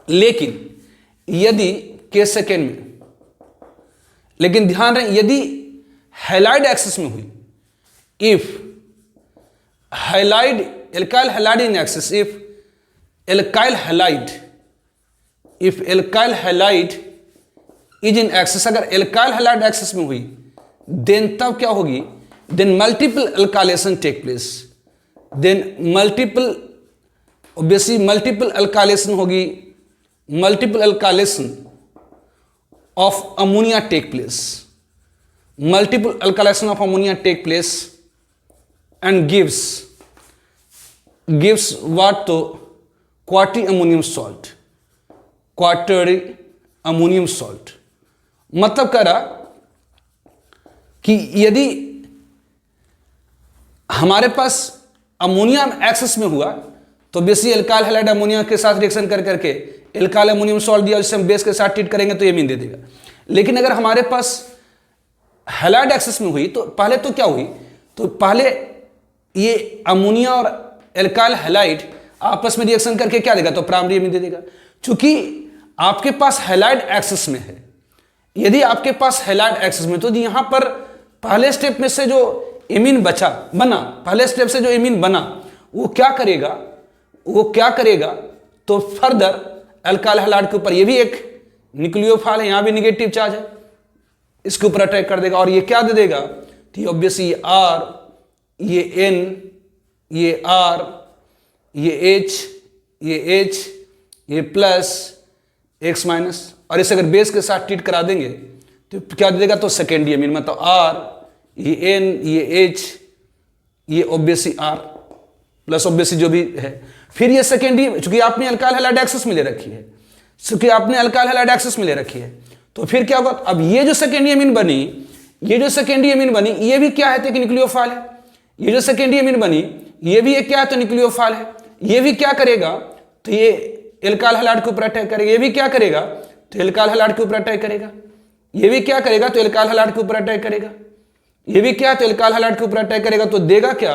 लेकिन यदि केस सेकेंड में, लेकिन ध्यान रहे यदि हैलाइड एक्सिस में हुई, if halide alkyl halide in excess, if alkyl halide is in excess, अगर एल्काइल हैलाइड एक्सिस में हुई देन तब क्या होगी, then multiple alkylation take place, then multiple obviously multiple alkylation होगी, multiple alkylation of ammonia take place, multiple alkylation of ammonia take place and gives what, to quaternary ammonium salt, quaternary ammonium salt। मतलब कह रहा कि यदि हमारे पास ammonia excess में हुआ तो बेसी एल्काइल हैलाइड अमोनिया के साथ रिएक्शन कर करके एल्काइल अमोनियम सॉल्ट दिया, जिससे हम बेस के साथ ट्रीट करेंगे तो एमीन दे देगा। लेकिन अगर हमारे पास हैलाइड एक्सेस में हुई तो पहले तो क्या हुई, तो पहले ये अमोनिया और एल्काइल हैलाइड आपस में रिएक्शन करके क्या देगा, तो प्राइमरी एमीन दे देगा। चूंकि आपके पास हैलाइड एक्सेस में है, यदि आपके पास हैलाइड एक्सेस में, तो यहां पर पहले स्टेप में से जो एमीन बना पहले स्टेप से जो एमीन बना वो क्या करेगा, तो फर्दर एल्काइल हैलाइड के ऊपर, ये भी एक न्यूक्लियोफाइल है, यहां भी निगेटिव चार्ज है, इसके ऊपर अटैक कर देगा और ये क्या दे देगा, तो ऑब्वियसली ये R, ये N, ये R, ये H, ये H, ये प्लस X-, और इसे अगर बेस के साथ ट्रीट करा देंगे तो क्या दे देगा, तो सेकेंडरी एमीन, मतलब R, ये N, ये H, ये ऑब्वियसली R प्लस ऑब्वियसली जो भी है। फिर ये सेकेंडरी, चूंकि आपने अल्काइल हैलाइड एक्सेस में ले रखी है, तो फिर क्या होगा, अब ये जो सेकेंडरी एमीन बनी, ये भी क्या है, तो एक न्यूक्लियोफाइल है। ये जो सेकेंडरी एमीन बनी ये भी एक क्या है, तो न्यूक्लियोफाइल है। ये भी क्या करेगा, तो ये एल्काइल हैलाइड के ऊपर अटैक करेगा। ये भी क्या करेगा, तो एल्काइल हैलाइड के ऊपर अटैक करेगा। ये भी क्या करेगा, तो एल्काइल हैलाइड के ऊपर अटैक करेगा। ये भी क्या, तो एल्काइल हैलाइड के ऊपर अटैक करेगा, तो देगा क्या,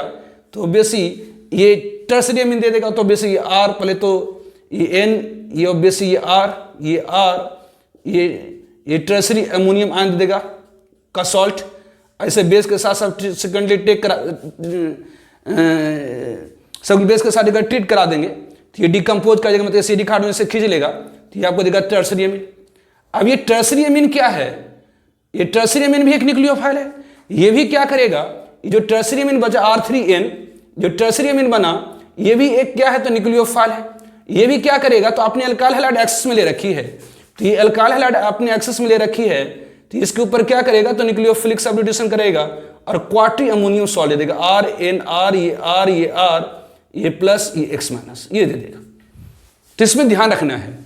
तो ऑब्वियसली ये टर्सरी एमीन दे देगा। तो ऑब्वियसली ये R, पहले तो ये N, ये ऑब्वियसली ये R, ये R, ये टर्सरी अमोनियम आयन दे देगा का सॉल्ट, ऐसे बेस के साथ सेकेंडरी टेक करा, सब बेस के साथ अगर ट्रीट करा देंगे तो ये डिकम्पोज कर देगा, मतलब एसिडिक हार्डनेस से खींच लेगा, तो ये आपको देगा टर्सरी एमीन। अब ये टर्सरी एमीन क्या है, ये टर्सरी एमीन भी एक न्यूक्लियोफाइल है। ये भी क्या करेगा, ये जो टर्सरी एमीन बचा R3N, जो टर्सरी एमीन बना, ये भी एक क्या है, तो न्यूक्लियोफाइल है। ये भी क्या करेगा, तो आपने अल्काइल हैलाइड एक्सेस में ले रखी है, तो ये अल्काइल हैलाइड आपने एक्सेस में ले रखी है, तो इसके ऊपर क्या करेगा, तो न्यूक्लियोफिलिक सब्स्टिट्यूशन करेगा और क्वार्टरी अमोनियम सॉल्ट दे देगा। RnR, ये R, ये R, ये प्लस, ये X-, ये दे देगा। तो इसमें ध्यान रखना है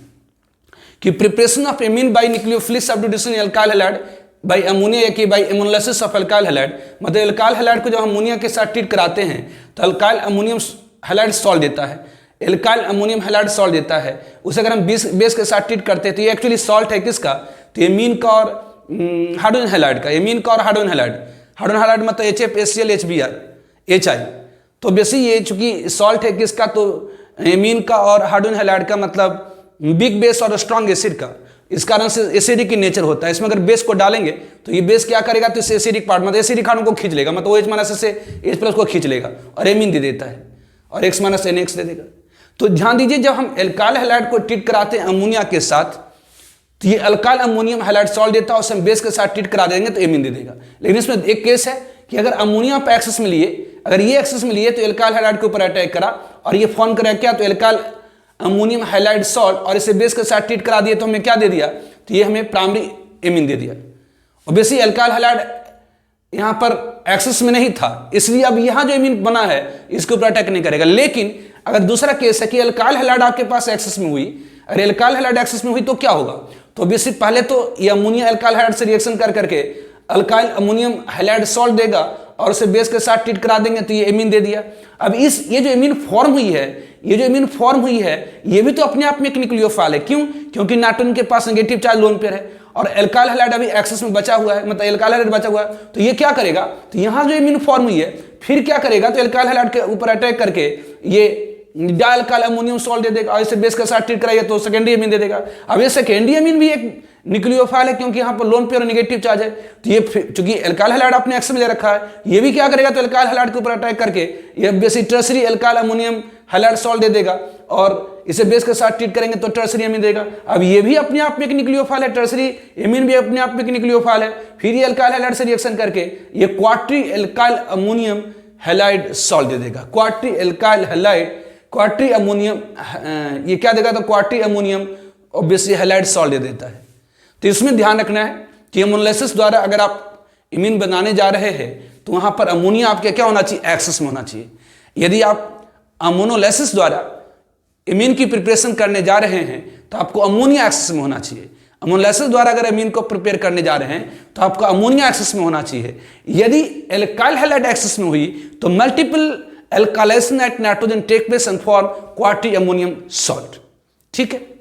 कि preparation of amine by nucleophilic substitution in alkyl halide by ammonia की by ammonolysis of alkyl halide, मतलब अल्काइल हैलाइड को जब अमोनिया के साथ ट्रीट कराते हैं तो अल्काइल अमोनियम हैलाइड सॉल्ट देता है, एल्काइल अमोनियम हैलाइड सॉल्ट देता है। उसे अगर हम बेस के साथ ट्रीट करते हैं तो ये एक्चुअली सॉल्ट है किसका, तो एमीन का और हाइड्रोजन हैलाइड का, एमीन का और हाइड्रोजन हैलाइड। हाइड्रोजन हैलाइड मतलब HF HCl HBr HI। तो बेसिक ये चूंकि सॉल्ट है किसका, तो एमीन का और हाइड्रोजन हैलाइड का, मतलब बिग बेस और स्ट्रॉन्ग एसिड का। इस कारण से एसिडिक की नेचर होता है। इसमें अगर बेस को डालेंगे तो ये बेस क्या करेगा, तो इस एसिडिक पार्ट मतलब एसिडिक हार्मोन को खींच लेगा, मतलब OH माइनस से H+ को खींच लेगा और एमीन दे देता है और X- NX दे देगा। तो ध्यान दीजिए, जब हम एल्काइल हैलाइड को ट्रीट कराते हैं अमोनिया के साथ तो ये अल्काइल अमोनियम हैलाइड सॉल्ट देता है, और हम बेस के साथ ट्रीट करा देंगे तो एमीन दे देगा। लेकिन इसमें एक केस है कि अगर अमोनिया पे एक्सेस में लिए, अगर ये एक्सेस में लिए तो एल्काइल हैलाइड के ऊपर अटैक करा और ये फॉर्म करा क्या, तो एल्काइल अमोनियम हैलाइड सॉल्ट, और इसे बेस के साथ ट्रीट करा दिए तो हमें क्या दे दिया, तो ये हमें प्राइमरी एमीन दे दिया। और बेसिक एल्काइल हैलाइड यहां पर एक्सेस में नहीं था, इसलिए अब यहां जो एमीन बना है इसके ऊपर अटैक नहीं करेगा। लेकिन अगर दूसरा केस है कि एल्काइल हैलाइड आपके पास एक्सेस में हुई, अगर एल्काइल हैलाइड एक्सेस में हुई तो क्या होगा, तो बेसिक पहले तो ये अमोनिया एल्काइल हैलाइड से रिएक्शन कर करके अल्काइल अमोनियम हैलाइड सॉल्ट देगा और उसे बेस के साथ ट्रीट करा देंगे तो ये एमीन दे दिया। अब ये जो एमीन फॉर्म हुई है, ये भी तो अपने आप में एक न्यूक्लियोफाइल है। क्यों? क्योंकि नाइट्रोजन के पास नेगेटिव चार्ज लोन पेयर है और एल्काइल हैलाइड अभी एक्सेस में बचा हुआ है, मतलब एल्काइल हैलाइड बचा हुआ है। तो ये क्या करेगा, तो यहां जो एमीन फॉर्म हुई है फिर क्या करेगा, तो एल्काइल हैलाइड के ऊपर अटैक करके ये डाइल्काइल अमोनियम सॉल्ट दे देगा और इसे बेस के साथ ट्रीट कराइए तो सेकेंडरी एमीन दे देगा। अब ये सेकेंडरी एमीन भी एक न्यूक्लियोफाइल है क्योंकि यहाँ पर लोन पेयर और नेगेटिव चार्ज है। तो ये चूंकि एल्काइल हैलाइड अपने एक्सेस में ले रखा है, ये भी क्या करेगा, तो एल्काइल हैलाइड के ऊपर अटैक करके ये basic tertiary alkyl ammonium halide salt दे देगा और इसे बेस के साथ ट्रीट करेंगे तो टर्सरी एमीन देगा। अब ये भी अपने आप में एक न्यूक्लियोफाइल है, टर्सरी एमीन भी अपने आप में एक न्यूक्लियोफाइल है। फिर ये एल्काइल हैलाइड से रिएक्शन करके ये क्वार्टरी एल्काइल अमोनियम हैलाइड सॉल्ट दे देगा। क्वार्टरी अमोनियम ये क्या देगा, तो क्वार्टरी अमोनियम ऑब्वियसली हैलाइड सॉल्ट दे देता है। तो इसमें ध्यान रखना है कि अमोनोलाइसिस द्वारा अगर आप इमीन बनाने जा रहे हैं तो वहां पर अमोनिया आपके क्या होना चाहिए, एक्सेस में होना चाहिए। यदि आप अमोनोलाइसिस द्वारा इमीन की प्रिपरेशन करने जा रहे हैं तो आपको अमोनिया एक्सेस में होना चाहिए। अमोनोलाइसिस द्वारा अगर इमीन को प्रिपेयर करने जा रहे हैं तो आपका अमोनिया एक्सेस में होना चाहिए। यदि एल्काइल हैलाइड एक्सेस में हुई तो multiple alkylation at nitrogen take place and form quaternary ammonium salt. ठीक है।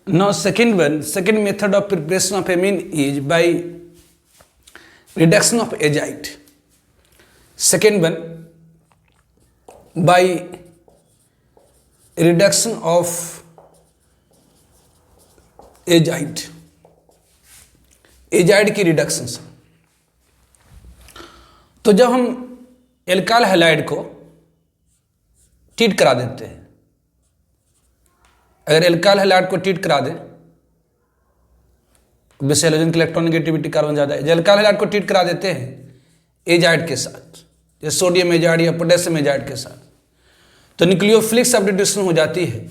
Now second method of preparation of amine is by reduction of azide. Second one, by reduction of azide की reduction से। तो जब हम एल्काइल हैलाइड को treat करा देते हैं, अगर एल्काइल हैलाइड को ट्रीट करा दें, वैसे हैलोजन की इलेक्ट्रॉनिगेटिविटी कार्बन ज़्यादा है, एल्काइल हैलाइड को ट्रीट करा देते हैं एजाइड के साथ, जैसे सोडियम एजाइड या पोटेशियम एजाइड के साथ, तो न्यूक्लियोफिलिक सब्स्टिट्यूशन हो जाती है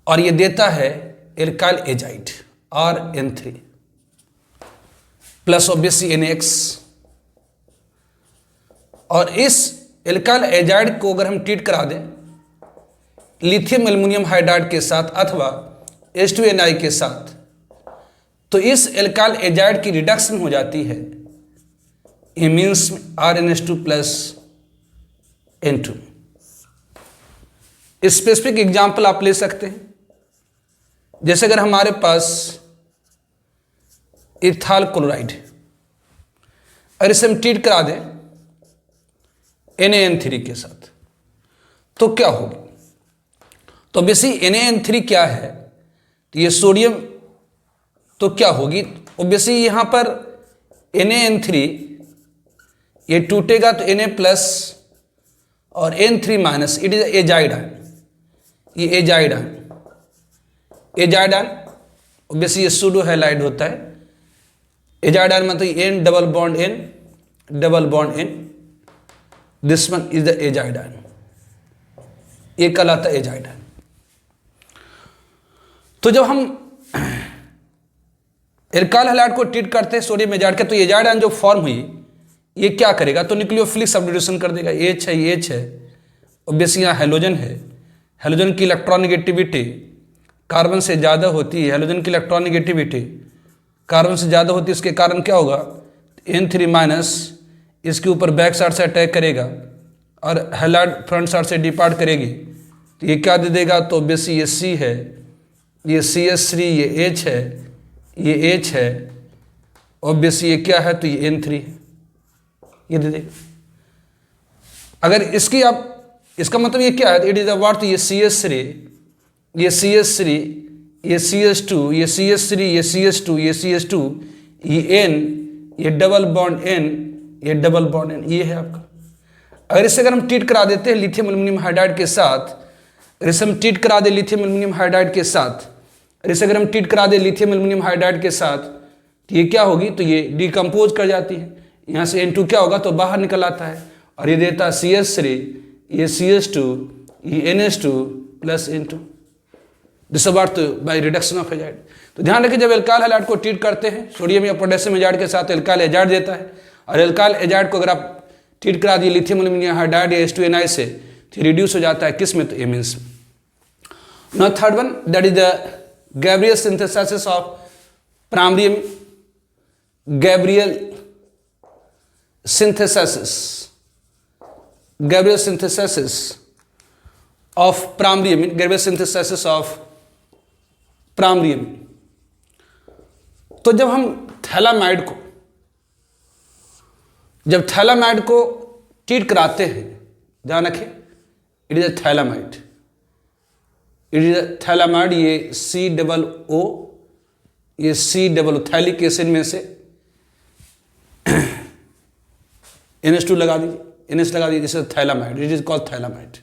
और ये देता है alkyl azide RN3 plus obviously NX। और इस एल्काइल एजाइड को अगर हम ट्रीट करा दें लिथियम एल्युमिनियम हाइड्राइड के साथ अथवा H2NI के साथ, तो इस एल्काइल एजाइड की रिडक्शन हो जाती है इमीन्स RnH2 plus N2। Specific example आप ले सकते हैं, जैसे अगर हमारे पास इथाल क्लोराइड और इसे हम ट्रीट करा दें NaN3 के साथ तो क्या होगी, तो बेसिक NaN3 क्या है, तो ये सोडियम, तो क्या होगी, ऑब्वियसली यहां पर NaN3 ये टूटेगा तो Na प्लस और N3 minus, it is azide ion, ये एजाइड आयन ऑब्वियसली ये सूडो हैलाइड होता है। एजाइड आयन मतलब N double bond N, this one is the azide ion, ये कहलाता है एजाइड आयन। तो जब हम एल्काइल हैलाइड को ट्रीट करते हैं सोडियम एजाइड के, तो एजाइड आयन जो फॉर्म हुई ये क्या करेगा, तो न्यूक्लियोफिलिक सब्स्टिट्यूशन कर देगा। H है ऑब्वियसली यहाँ हैलोजन है, हैलोजन की इलेक्ट्रॉनिगेटिविटी कार्बन से ज़्यादा होती है, हैलोजन की इलेक्ट्रॉनिगेटिविटी कार्बन से ज़्यादा होती है, इसके कारण क्या होगा, N3 माइनस इसके ऊपर बैक साइड से अटैक करेगा और हैलाइड फ्रंट साइड से डिपार्ट करेगी, तो ये क्या दे देगा, तो ऑब्वियसली ये C है, ये CH3 ये H है, ये H है, ऑब्वियसली ये क्या है तो ये N3 है, ये दे देगा। अगर इसकी आप, इसका मतलब ये क्या है, इट इज अ तो ये CH3, ये CH3, ये CH2, ये CH3, ये CH2, ये CH2, ये N, ये डबल बॉन्ड N, ये डबल बॉन्ड N, ये है आपका। अगर इसे अगर हम ट्रीट करा देते हैं लिथियम एल्यूमिनियम हाइड्राइड के साथ, अगर इसे हम ट्रीट करा दे लिथियम एल्यूमिनियम हाइड्राइड के साथ, अगर इसे अगर हम ट्रीट करा दे लिथियम एल्यूमिनियम हाइड्राइड के साथ, तो ये क्या होगी, तो ये डिकम्पोज कर जाती है, यहाँ से N2 क्या होगा तो बाहर निकल आता है, और ये देता है CH3, ये CH2, ये NH2 प्लस N2, दिस बात बाय रिडक्शन ऑफ एजाइड। तो ध्यान रखिए जब एल्काइल हैलाइड को ट्रीट करते हैं सोडियम या पोटेशियम एजाइड के साथ, एल्काइल एजाइड देता है, और एल्काइल एजाइड को अगर आप ट्रीट करा दिए लिथियम एल्यूमिनियम हाइड्राइड या H2Ni से, तो रिड्यूस हो जाता है किस में, तो amines. Now third one, that is the Gabriel synthesis of primary, Gabriel synthesis, Gabriel synthesis of primary amine, Gabriel synthesis of primary amine। तो जब हम थैलामाइड को, जब थैलामाइड को ट्रीट कराते हैं, ध्यान रखें it is a phthalimide, it is a phthalimide, ये COO, ये COO थैलिक एसिड में से NH2 लगा दीजिए, NH लगा दीजिए, जिससे phthalimide, it is called phthalimide.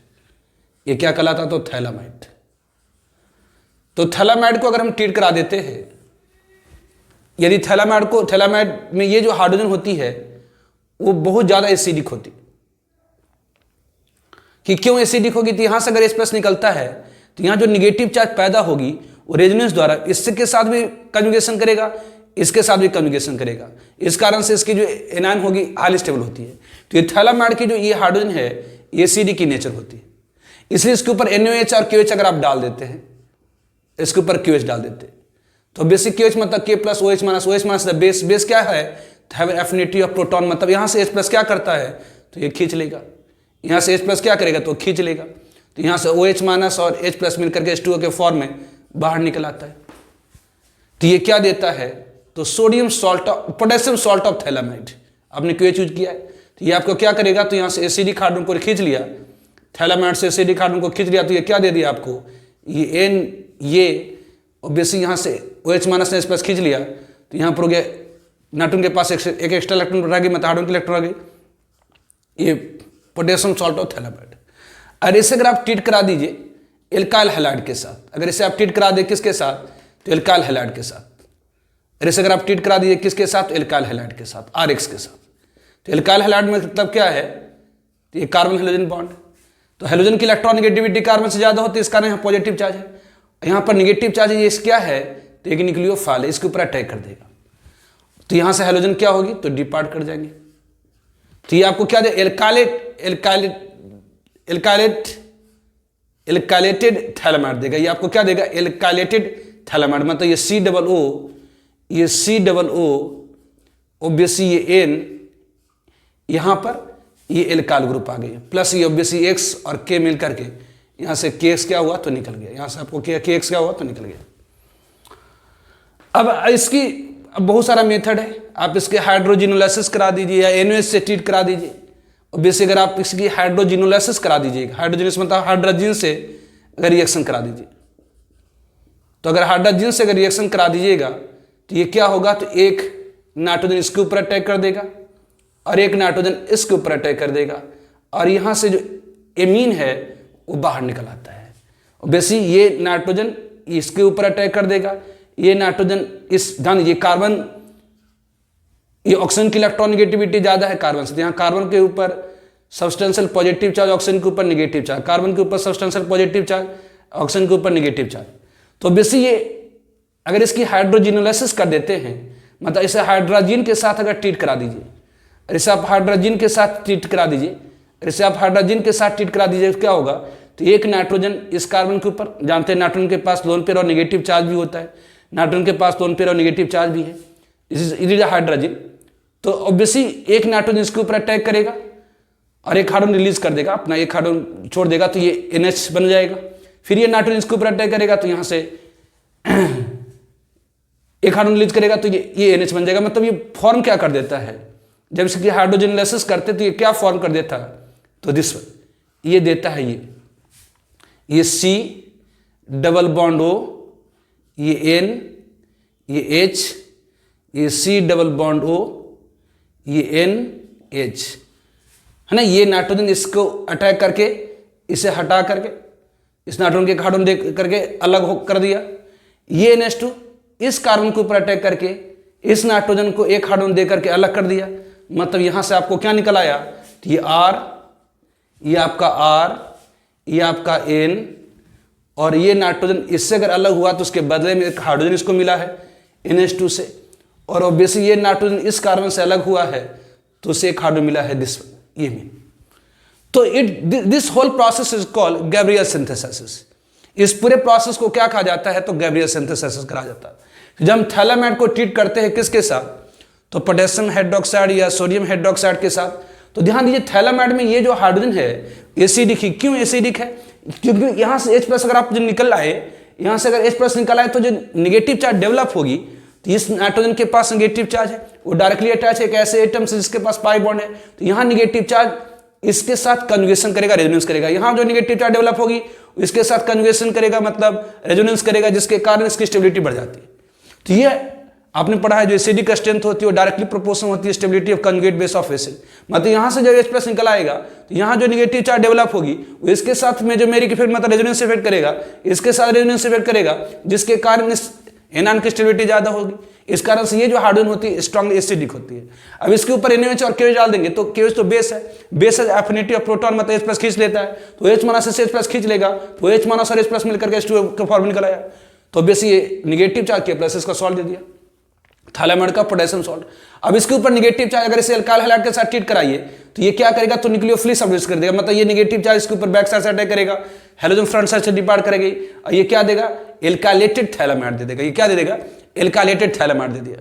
ये क्या कहलाता तो थैलामाइड। तो थैलामाइड को अगर हम ट्रीट करा देते हैं, यदि थैलामाइड को, थैलामाइड में ये जो हाइड्रोजन होती है वो बहुत ज़्यादा एसिडिक होती, कि क्यों एसिडिक होगी, तो यहाँ से अगर H+ निकलता है तो यहाँ जो निगेटिव चार्ज पैदा होगी वो रेजोनेंस द्वारा इसके साथ भी कंजुगेशन करेगा, इसके साथ भी कंजुगेशन करेगा, इस कारण से इसकी जो एनायन होगी हाईली स्टेबल होती है। तो ये थैलामाइड की जो ये हाइड्रोजन है ये एसिडिक की नेचर होती है, इसलिए इसके ऊपर NaOH और KOH अगर आप डाल देते हैं, इसके ऊपर KOH डाल देते हैं, तो बेसिक KOH मतलब K plus OH minus, OH minus the base, base क्या है, हैव एफिनिटी ऑफ प्रोटॉन, मतलब यहाँ से H+ क्या करता है तो ये खींच लेगा, यहाँ से H+ क्या करेगा तो खींच लेगा, तो यहाँ से OH माइनस और H+ मिलकर के H2O के फॉर्म में बाहर निकल आता है। तो ये क्या देता है तो sodium salt, potassium salt of phthalimide, आपने KOH यूज किया है, तो ये आपको क्या करेगा, तो यहाँ से एसिडिक हाइड्रोजन को खींच लिया, थैलामाइड से एसिडिक हाइड्रोजन को खींच लिया, तो ये क्या दे दिया आपको, ये N, ये ऑब्वियसली यहाँ से OH माइनस ने H+ खींच लिया, तो यहाँ पर हो गया नाइट्रोजन के पास एक एक्स्ट्रा इलेक्ट्रॉन रह गई, मतलब हाइड्रोजन की इलेक्ट्रॉन रह गई, ये पोटेशियम सॉल्ट ऑफ थैलामाइड। और इसे अगर आप ट्रीट करा दीजिए एल्काइल हैलाइड के साथ, अगर इसे आप ट्रीट करा दें किसके साथ तो एल्काइल हैलाइड के साथ, और इसे अगर आप ट्रीट करा दीजिए किसके साथ एल्काइल हैलाइड के साथ, RX के साथ, तो एल्काइल हैलाइड में मतलब क्या है, तो ये कार्बन हेलोजन बॉन्ड, तो हेलोजन की इलेक्ट्रॉन नेगेटिविटी कार्बन से ज्यादा होती है, इस कारण यहाँ पॉजिटिव चार्ज है, यहाँ पर नेगेटिव चार्ज है, ये क्या है तो एक न्यूक्लियोफाइल है, इसके ऊपर अटैक कर देगा, तो यहाँ से हेलोजन क्या होगी तो डिपार्ट कर जाएंगे, तो ये आपको क्या दे, एल्काइलेटेड थैलामाइड देगा, ये आपको क्या देगा एल्काइलेटेड थैलामाइड, मतलब ये COO, ये COO ऑब्वियसली ये N, यहाँ पर ये एल्काइल ग्रुप आ गई, प्लस ये ऑब्वियसली X और K मिल करके यहाँ से KX क्या हुआ तो निकल गया, यहाँ से आपको KX क्या हुआ तो निकल गया। अब इसकी अब बहुत सारा मेथड है, आप इसके हाइड्रोजिनोलाइसिस करा दीजिए या NaOH से ट्रीट करा दीजिए, ऑब्वियसली अगर आप इसकी हाइड्रोजिनोलाइसिस करा दीजिएगा, हाइड्रोजिनस मतलब हाइड्रोजन से अगर रिएक्शन करा दीजिए, तो अगर हाइड्रोजन से अगर रिएक्शन करा दीजिएगा तो ये क्या होगा, तो एक नाइट्रोजन इसके ऊपर अटैक कर देगा और एक नाइट्रोजन इसके ऊपर अटैक कर देगा, और यहाँ से जो एमीन है वो बाहर निकल आता है, ऑब्वियसली ये नाइट्रोजन इसके ऊपर अटैक कर देगा, ये नाइट्रोजन इस ध्यान, ये कार्बन, ये ऑक्सीजन की इलेक्ट्रॉन नेगेटिविटी ज्यादा है कार्बन से, यहाँ कार्बन के ऊपर सब्सटेंशियल पॉजिटिव चार्ज, ऑक्सीजन के ऊपर नेगेटिव चार्ज, कार्बन के ऊपर सब्सटेंशियल पॉजिटिव चार्ज, ऑक्सीजन के ऊपर नेगेटिव चार्ज, तो बेसिक ये अगर इसकी हाइड्रोजिनोलाइसिस कर देते हैं, मतलब इसे हाइड्रोजन के साथ अगर ट्रीट करा दीजिए, इसे आप हाइड्रोजन के साथ ट्रीट करा दीजिए, इसे आप हाइड्रोजन के साथ ट्रीट करा दीजिए, क्या होगा, तो एक नाइट्रोजन इस कार्बन के ऊपर, जानते हैं नाइट्रोजन के पास लोन पेयर और नेगेटिव चार्ज भी होता है, नाइट्रोजन के पास लोन पेयर और नेगेटिव चार्ज भी है, इट इज हाइड्रोजन, तो ऑब्वियसली एक नाइट्रोजन इसके ऊपर अटैक करेगा और एक हाइड्रोजन रिलीज कर देगा, अपना एक हाइड्रोजन छोड़ देगा, तो ये NH बन जाएगा, फिर ये नाइट्रोजन इसके ऊपर अटैक करेगा, तो यहाँ से एक हाइड्रोजन रिलीज करेगा तो ये NH बन जाएगा। मतलब ये फॉर्म क्या कर देता है, जब इसकी हाइड्रोजनलाइसिस करते तो ये क्या फॉर्म कर देता है, तो दिस ये देता है ये C डबल बॉन्ड O, ये N, ये H, ये C डबल बॉन्ड O, ये NH, है ना। ये नाइट्रोजन इसको अटैक करके इसे हटा करके इस नाइट्रोजन के हाइड्रोजन दे करके अलग हो कर दिया। ये NH2 इस कार्बन के ऊपर अटैक करके इस नाइट्रोजन को एक हाइड्रोजन दे करके अलग कर दिया। मतलब यहां से आपको क्या निकल आया, तो ये R, ये आपका R, ये आपका N, और ये नाइट्रोजन इससे अगर अलग हुआ तो उसके बदले में एक हाइड्रोजन इसको मिला है NH2 से, और ऑब्वियसली ये नाइट्रोजन इस कार्बन से अलग हुआ है तो उसे एक हाइड्रोजन मिला है दिस ये में। तो this whole process is called Gabriel synthesis. इस पूरे प्रोसेस को क्या कहा जाता है, तो गैब्रियल सिंथेसिस कहा जाता है। जब हम थैलामाइड को ट्रीट करते हैं किसके साथ, तो पोटेशियम हाइड्रोक्साइड या सोडियम हाइड्रोक्साइड के साथ। तो ध्यान दीजिए थैलामाइड में ये जो हाइड्रोजन है एसिडिक ही क्यों एसिडिक है, क्योंकि यहां से H+ अगर आप जो निकल आए, यहां से अगर H+ निकल आए तो जो निगेटिव चार्ज डेवलप होगी, तो इस नाइट्रोजन के पास नेगेटिव चार्ज है, वो डायरेक्टली अटैच है एक ऐसे एटम से जिसके पास पाई बॉन्ड है, तो यहाँ नेगेटिव चार्ज इसके साथ कंजुगेशन करेगा, रेजोनेंस करेगा। यहाँ जो नेगेटिव चार्ज डेवलप होगी इसके साथ कंजुगेशन करेगा, मतलब रेजोनेंस करेगा, जिसके कारण इसकी स्टेबिलिटी बढ़ जाती है। तो ये आपने पढ़ा है जो एसिडिक स्ट्रेंथ होती है वो डायरेक्टली प्रोपोर्शनल होती है stability of conjugate base of acid. मतलब यहाँ से जब H+ निकल आएगा तो यहाँ जो नेगेटिव चार्ज डेवलप होगी वो इसके साथ में जो मेरिक इफेक्ट मतलब रेजोनेंस इफेक्ट करेगा, इसके साथ रेजोनेंस इफेक्ट करेगा, जिसके कारण इस एनायन की स्टेबिलिटी ज्यादा होगी। इस कारण से ये जो हाइड्रोजन होती है स्ट्रांगली एसिडिक होती है। अब इसके ऊपर NaOH और KOH डाल देंगे तो KOH तो बेस है, बेस है एफिनिटी ऑफ प्रोटॉन मतलब H+ खींच लेता है, तो H- से H+ खींच लेगा तो H- और H+ मिलकर के H2 का फॉर्म निकल आया। तो बेसिक ये निगेटिव चार्ज K+ इसका सॉल्ट दे दिया, थैलामाइड का पोटेशियम सॉल्ट। अब इसके ऊपर निगेटिव चार्ज अगर इसे अल्काइल हैलाइड के साथ ट्रीट कराइए तो ये क्या करेगा, तो न्यूक्लियोफिलिक सब्स्टिट्यूट कर देगा। मतलब ये निगेटिव चार्ज इसके ऊपर बैक साइड से अटैक करेगा, हैलोजन फ्रंट साइड से डिपार्ट करेगी, और ये क्या देगा, एल्काइलेटेड थैलामाइड दे देगा। ये क्या दे देगा, एल्काइलेटेड थैलामाइड दे दिया।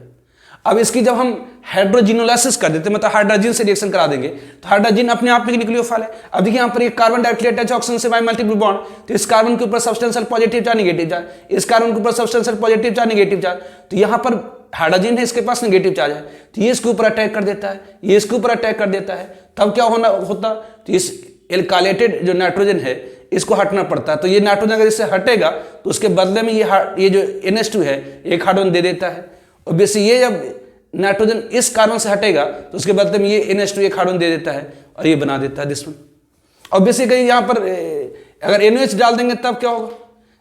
अब इसकी जब हम हाइड्रोजिनोलाइसिस कर देते हैं मतलब हाइड्रोजन से रिएक्शन करा देंगे तो हाइड्रोजन अपने आप में न्यूक्लियोफाइल है। अब देखिए यहाँ पर एक कार्बन डायरेक्टली अटैच ऑक्सीजन से बाय मल्टीपल बॉन्ड, तो इस कार्बन के ऊपर substantial positive charge negative charge, इस कार्बन के ऊपर substantial positive charge negative charge, तो यहाँ पर हाइड्रोजन है इसके पास नेगेटिव चार्ज है, तो ये इसके ऊपर अटैक कर देता है, ये इसके ऊपर अटैक कर देता है। तब क्या होता, तो इस एल्काइलेटेड जो नाइट्रोजन है इसको हटना पड़ता है। तो ये नाइट्रोजन अगर इससे हटेगा तो उसके बदले में ये जो NH2 है एक हाइड्रोजन दे देता है। और बेसिक ये जब नाइट्रोजन इस कार्बन से हटेगा तो उसके बदले में ये NH2 एक हाइड्रोजन दे देता है और ये बना देता है दिस वन। और बेसिकली यहाँ पर अगर NOH डाल देंगे तब क्या होगा,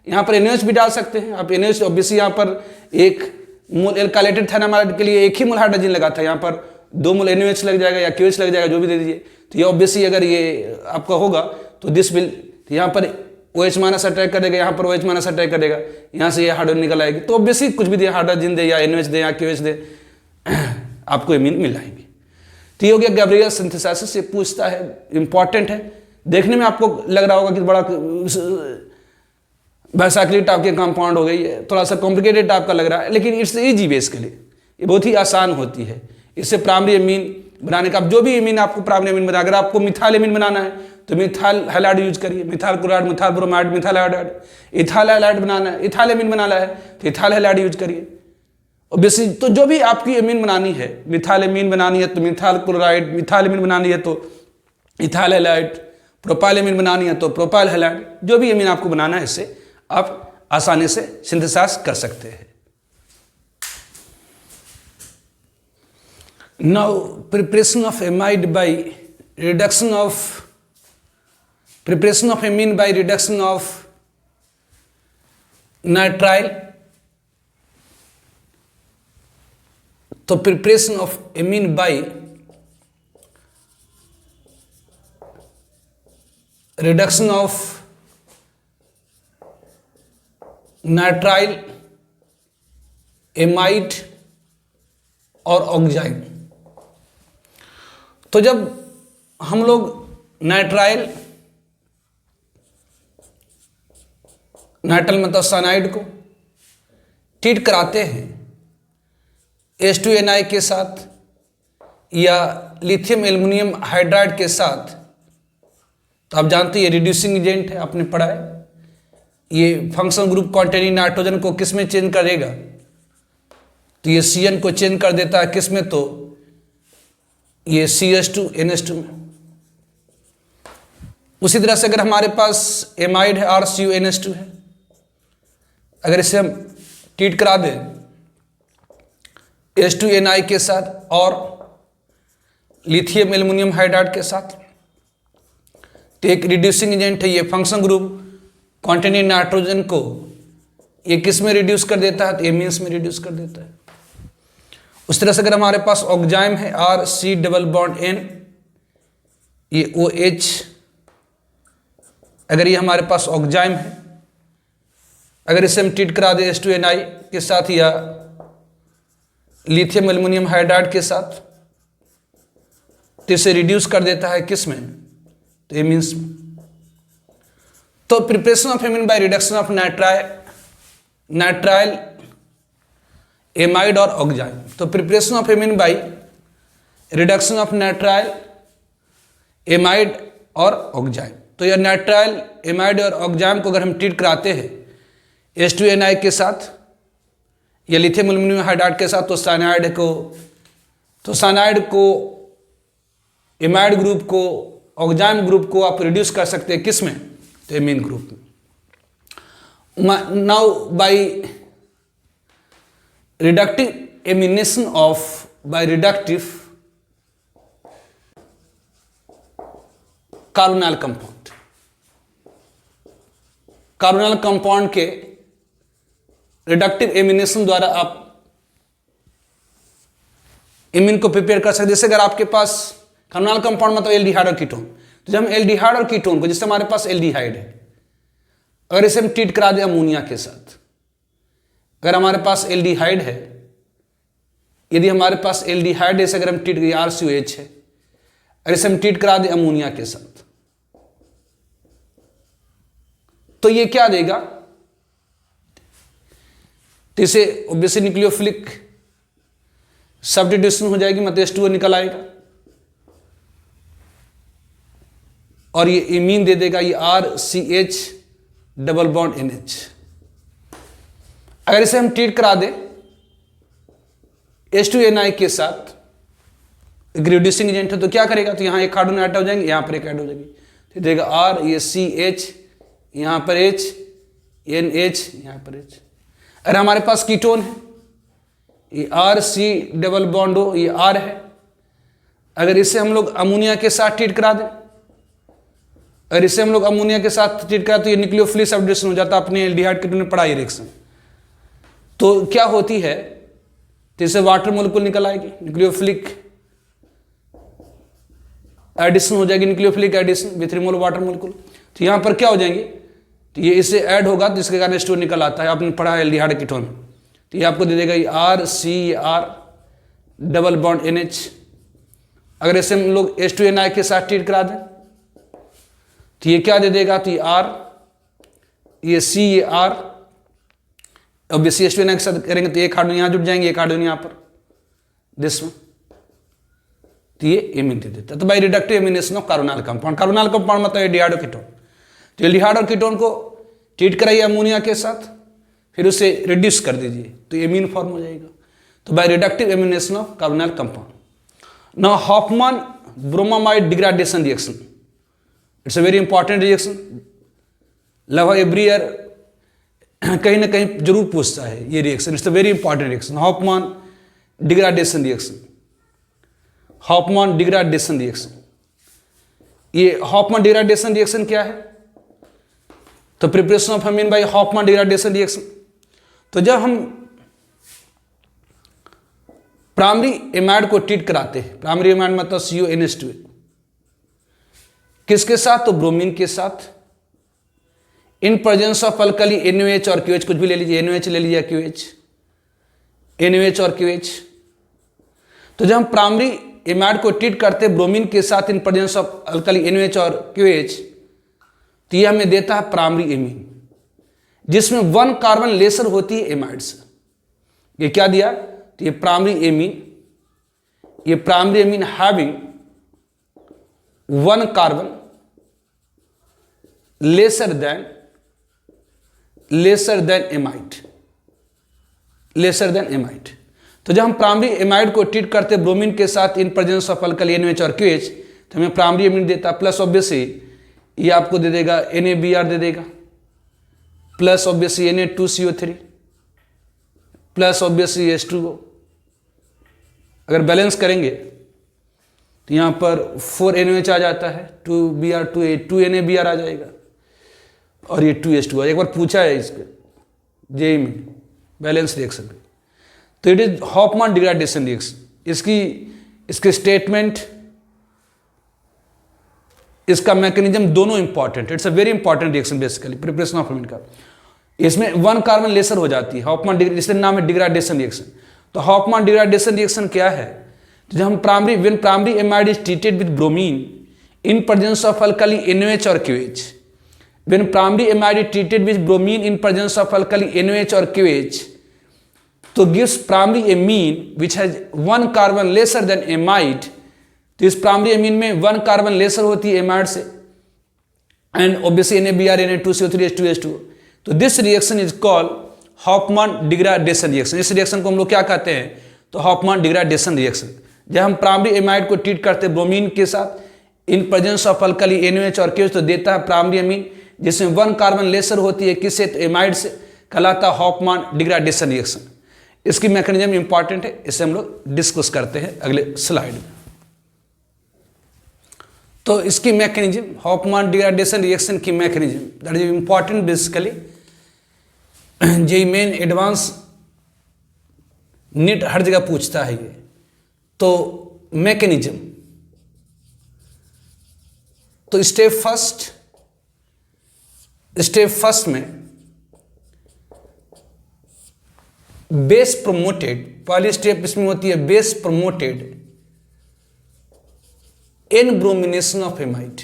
यहाँ पर NOH भी डाल सकते हैं आप। NOH ऑब्वियसली यहाँ पर एक मोल एल्काइलेटेड थैलामाइड के लिए एक ही मोल हाइड्रोजन लगा था, यहाँ पर 2 मोल NOH लग जाएगा या KOH लग जाएगा, जो भी दे दीजिए। तो ये ऑब्वियसली अगर ये आपका होगा तो दिस विल, तो यहाँ पर OH- अटैक करेगा, यहाँ पर OH- अटैक करेगा, यहाँ से ये हाइड्रोजन निकल आएगी। तो ऑब्वियसली कुछ भी दे, हाइड्रोजन दे या NOH दे या KOH दे, आपको एमीन मिल जाएंगे। तो ये हो गया गैब्रियल सिंथेसिस। ये पूछता है, इंपॉर्टेंट है, देखने में आपको लग रहा होगा कि बड़ा बाइसाइक्लिक टाइप के कंपाउंड हो गई है, थोड़ा सा कॉम्प्लिकेटेड टाइप का लग रहा है, लेकिन इट्स इजी बेसिकली, ये बहुत ही आसान होती है। इससे प्राइमरी एमीन बनाने का, आप जो भी एमीन आपको प्राइमरी एमीन बना, अगर आपको मिथाइल एमीन बनाना है तो मिथाइल हैलाइड यूज करिए, methyl chloride, methyl bromide, methyl hydride. Ethyl halide बनाना है, इथाइल एमीन बनाना है तो इथाइल हैलाइड यूज करिए। और बेसिक तो जो भी आपकी एमीन बनानी है, मिथाइल एमीन बनानी है तो मिथाइल क्लोराइड, मिथाइल एमीन बनानी है तो इथाइल हैलाइड, प्रोपाइल एमीन बनानी है तो प्रोपाइल हैलाइड, जो भी एमीन आपको बनाना है इससे आप आसानी से सिंथेसाइज कर सकते हैं। Now preparation of amide by reduction of preparation of amine by reduction of nitrile। तो preparation of amine by reduction of nitrile, amide और ऑक्साइड। तो जब हम लोग नाइट्राइल मतलब साइनाइड को ट्रीट कराते हैं H2Ni के साथ या लिथियम एल्युमिनियम हाइड्राइड के साथ, तो आप जानते हैं ये रिड्यूसिंग एजेंट है, आपने पढ़ा है। ये फंक्शनल ग्रुप कॉन्टेनिंग नाइट्रोजन को किस में चेंज करेगा, तो ये CN को चेंज कर देता है किस में, तो ये CH2NH2 में। उसी तरह से अगर हमारे पास एमाइड है RCuNH2 है, अगर इसे हम ट्रीट करा दें H2Ni के साथ और लिथियम एल्युमिनियम हाइड्राइड के साथ, तो एक रिड्यूसिंग एजेंट है ये फंक्शन ग्रुप कॉन्टेनिंग नाइट्रोजन को ये किस में रिड्यूस कर देता है, तो एमीन्स में रिड्यूस कर देता है। उस तरह से अगर हमारे पास ऑक्जाइम है RC⋯N, ये OH, अगर ये हमारे पास ऑक्जाइम है, अगर इसे हम ट्रीट करा दें H2Ni के साथ या लिथियम एल्युमिनियम हाइड्राइड के साथ, तो इसे रिड्यूस कर देता है किस में, तो एमीन्स में। तो preparation of amine by reduction of nitrile amide और ऑक्जाइम। तो preparation of amine by reduction of nitrile amide और ऑक्जाइम, तो यह नाइट्राइल एमाइड और ऑक्जाइम को अगर हम ट्रीट कराते हैं H2Ni के साथ या लिथियम एल्युमिनियम हाइड्राइड के साथ, तो साइनाइड को एमाइड ग्रुप को ऑक्जाइम ग्रुप को आप रिड्यूस कर सकते हैं किस में, तो एमीन ग्रुप में। Now by reductive amination of by reductive carbonyl compound, carbonyl compound के रिडक्टिव एमिनेशन द्वारा आप एमीन को प्रिपेयर कर सकते हैं। जैसे अगर आपके पास कार्बोनाइल कंपाउंड मतलब एल्डिहाइड और कीटोन, तो जब हम एल्डिहाइड और कीटोन को, जैसे हमारे पास एल्डिहाइड है, अगर इसे हम ट्रीट करा दें अमोनिया के साथ, अगर हमारे पास एल्डिहाइड है, यदि हमारे पास एल्डिहाइड है, अगर हम ट्रीट करें RCOH है, अगर इसे हम ट्रीट करा दें अमोनिया के साथ, तो ये क्या देगा, तो इसे ऑब्वियसली न्यूक्लियोफिलिक सब्स्टिट्यूशन हो जाएगी, मतलब H2O निकल आएगा और ये इमीन दे देगा, ये RCH⋯NH। अगर इसे हम ट्रीट करा दें H2Ni के साथ, एक रिड्यूसिंग एजेंट है, तो क्या करेगा, तो यहां एक कार्बन ऐड हो जाएंगे, यहां पर एक ऐड हो जाएगी, तो देगा R, ये CH, यहां पर H, NH, यहां पर H। अगर हमारे पास कीटोन है, ये RC⋯O, ये R है, अगर इसे हम लोग अमोनिया के साथ ट्रीट करा दें, अगर इसे हम लोग अमोनिया के साथ ट्रीट करा, तो ये न्यूक्लियोफिलिक सब्स्टिट्यूशन हो जाता है। अपने एल्डिहाइड कीटोन में पढ़ा ये रिएक्शन, तो क्या होती है, तो इससे वाटर मोलिक्यूल निकल आएगी, न्यूक्लियोफिलिक एडिशन हो जाएगी, nucleophilic addition with removal water molecule. तो यहां पर क्या हो जाएंगे, तो ये इससे ऐड होगा, तो इसके कारण H2O निकल आता है। आपने पढ़ा है एल्डिहाइड कीटोन, तो ये आपको दे देगा ये RC⋯NH। अगर इसे हम लोग H2Ni के साथ ट्रीट करा दें, तो ये क्या दे देगा, तो ये R, ये C, ये R, अब H2Ni के साथ करेंगे तो एक कार्बन यहां जुड़ जाएंगे, एक कार्बन यहां पर दिस में, तो ये एमीन दे देता है। तो by reductive amination of carbonyl compound, carbonyl compound मतलब एल्डिहाइड और कीटोन, तो एल्डिहाइड और कीटोन को ट्रीट कराइए अमोनिया के साथ, फिर उसे रिड्यूस कर दीजिए, तो एमीन फॉर्म हो जाएगा। तो by reductive amination of carbonyl compound. Now Hofmann bromamide degradation reaction, it's a very important reaction, लगभग एवरी ईयर कहीं ना कहीं जरूर पूछता है ये reaction, it's a very important reaction, Hofmann degradation reaction, Hofmann degradation reaction. ये हॉफमैन डिग्रेडेशन रिएक्शन क्या है, तो preparation of amine by Hofmann degradation reaction. तो जब हम प्राइमरी एमाइड को ट्रीट कराते हैं, प्राइमरी एमाइड मतलब CuNH2 किसके साथ, तो ब्रोमीन के साथ, in presence of alkali NaOH और QH, कुछ भी ले लीजिए, NaOH ले लीजिए, QH, NaOH और QH। तो जब हम प्राइमरी एमाइड को ट्रीट करते हैं ब्रोमीन के साथ in presence of alkali NaOH और QH, तो ये हमें देता है प्राइमरी एमीन, जिसमें 1 कार्बन लेसर होती है एमाइड से। ये क्या दिया, तो ये प्राइमरी एमीन, ये primary amine having 1 carbon lesser then laser than amide, laser than amide. तो जब हम प्राइमरी एमाइड को ट्रीट करते हैं ब्रोमीन के साथ in presence of alkali NaOH और QH, तो हमें प्राइमरी एमाइड देता है, प्लस ऑब्वियसली ये आपको दे देगा NaBr दे देगा, plus obviously Na2CO3 plus obviously H2O। अगर बैलेंस करेंगे तो यहाँ पर 4 NaOH आ जाता है, 2Br 2 NaBr आ जाएगा और ये 2 H2O। एक बार पूछा है इसके जेई में बैलेंस रिएक्शन। तो it is Hofmann degradation reaction. इसकी स्टेटमेंट, इसका मैकेनिज्म दोनों इंपॉर्टेंट है। It's a very important reaction basically preparation of bromine का। इसमें 1 कार्बन लेसर हो जाती है हॉफमैन, इसलिए नाम है डिग्रेडेशन रिएक्शन। तो हॉफमैन डिग्रेडेशन रिएक्शन क्या है? तो जब हम primary amide is treated with bromine in presence of alkali NaOH और QH, when primary amide is treated with bromine in presence of alkali NaOH or QH, तो gives primary amine which has 1 carbon lesser than amide। तो इस primary amine में 1 carbon laser होती है amide से, and obviously NaBr Na2CO3 H2O। तो this reaction is called Hofmann degradation reaction. इस reaction को हम लोग क्या कहते हैं? तो हॉफमैन डिग्रेडेशन रिएक्शन। जब हम प्राइमरी एमाइड को ट्रीट करते हैं ब्रोमीन के साथ in presence of alkali NaOH और QH, तो देता है प्राइमरी एमीन जिसमें 1 कार्बन लेसर होती है किससे? तो एमाइड से, कहलाता है हॉफमैन डिग्रेडेशन रिएक्शन। इसकी मैकेनिज्म इंपॉर्टेंट है, इसे हम लोग डिस्कस करते हैं अगले स्लाइड में। तो इसकी मैकेनिज्म, हॉफमैन डिग्रेडेशन रिएक्शन की mechanism that is important basically. JEE main advance NEET हर जगह पूछता है ये। तो मैकेनिज्म, तो स्टेप फर्स्ट में बेस प्रोमोटेड, पहली स्टेप इसमें होती है base promoted N bromination of amide.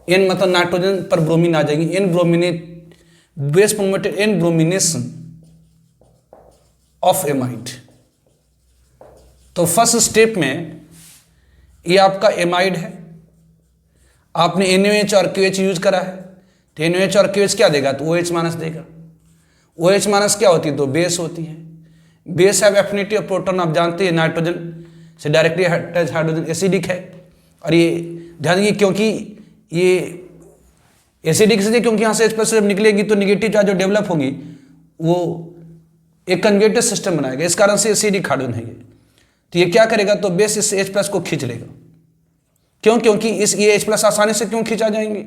N मतलब नाइट्रोजन पर ब्रोमीन आ जाएगी, N brominate, base promoted N bromination of amide. तो फर्स्ट स्टेप में ये आपका एमाइड है, आपने NaOH और QH यूज करा है, तो NaOH और QH क्या देगा? तो OH माइनस देगा। OH माइनस क्या होती है? तो बेस होती है। Base have affinity of proton, आप जानते हैं नाइट्रोजन से डायरेक्टली अटैच हाइड्रोजन, एसिडिक है। और ये ध्यान दीजिए, क्योंकि ये एसिडिक इसलिए क्योंकि यहाँ से H+ जब निकलेगी तो निगेटिव चार्ज जो डेवलप होगी वो एक कंजुगेटेड सिस्टम बनाएगा, इस कारण से एसिडिक हाइड्रोजन है ये। तो ये क्या करेगा? तो बेस इस H+ को खींच लेगा। क्यों? क्योंकि ये H+ आसानी से क्यों खींचा जाएंगे?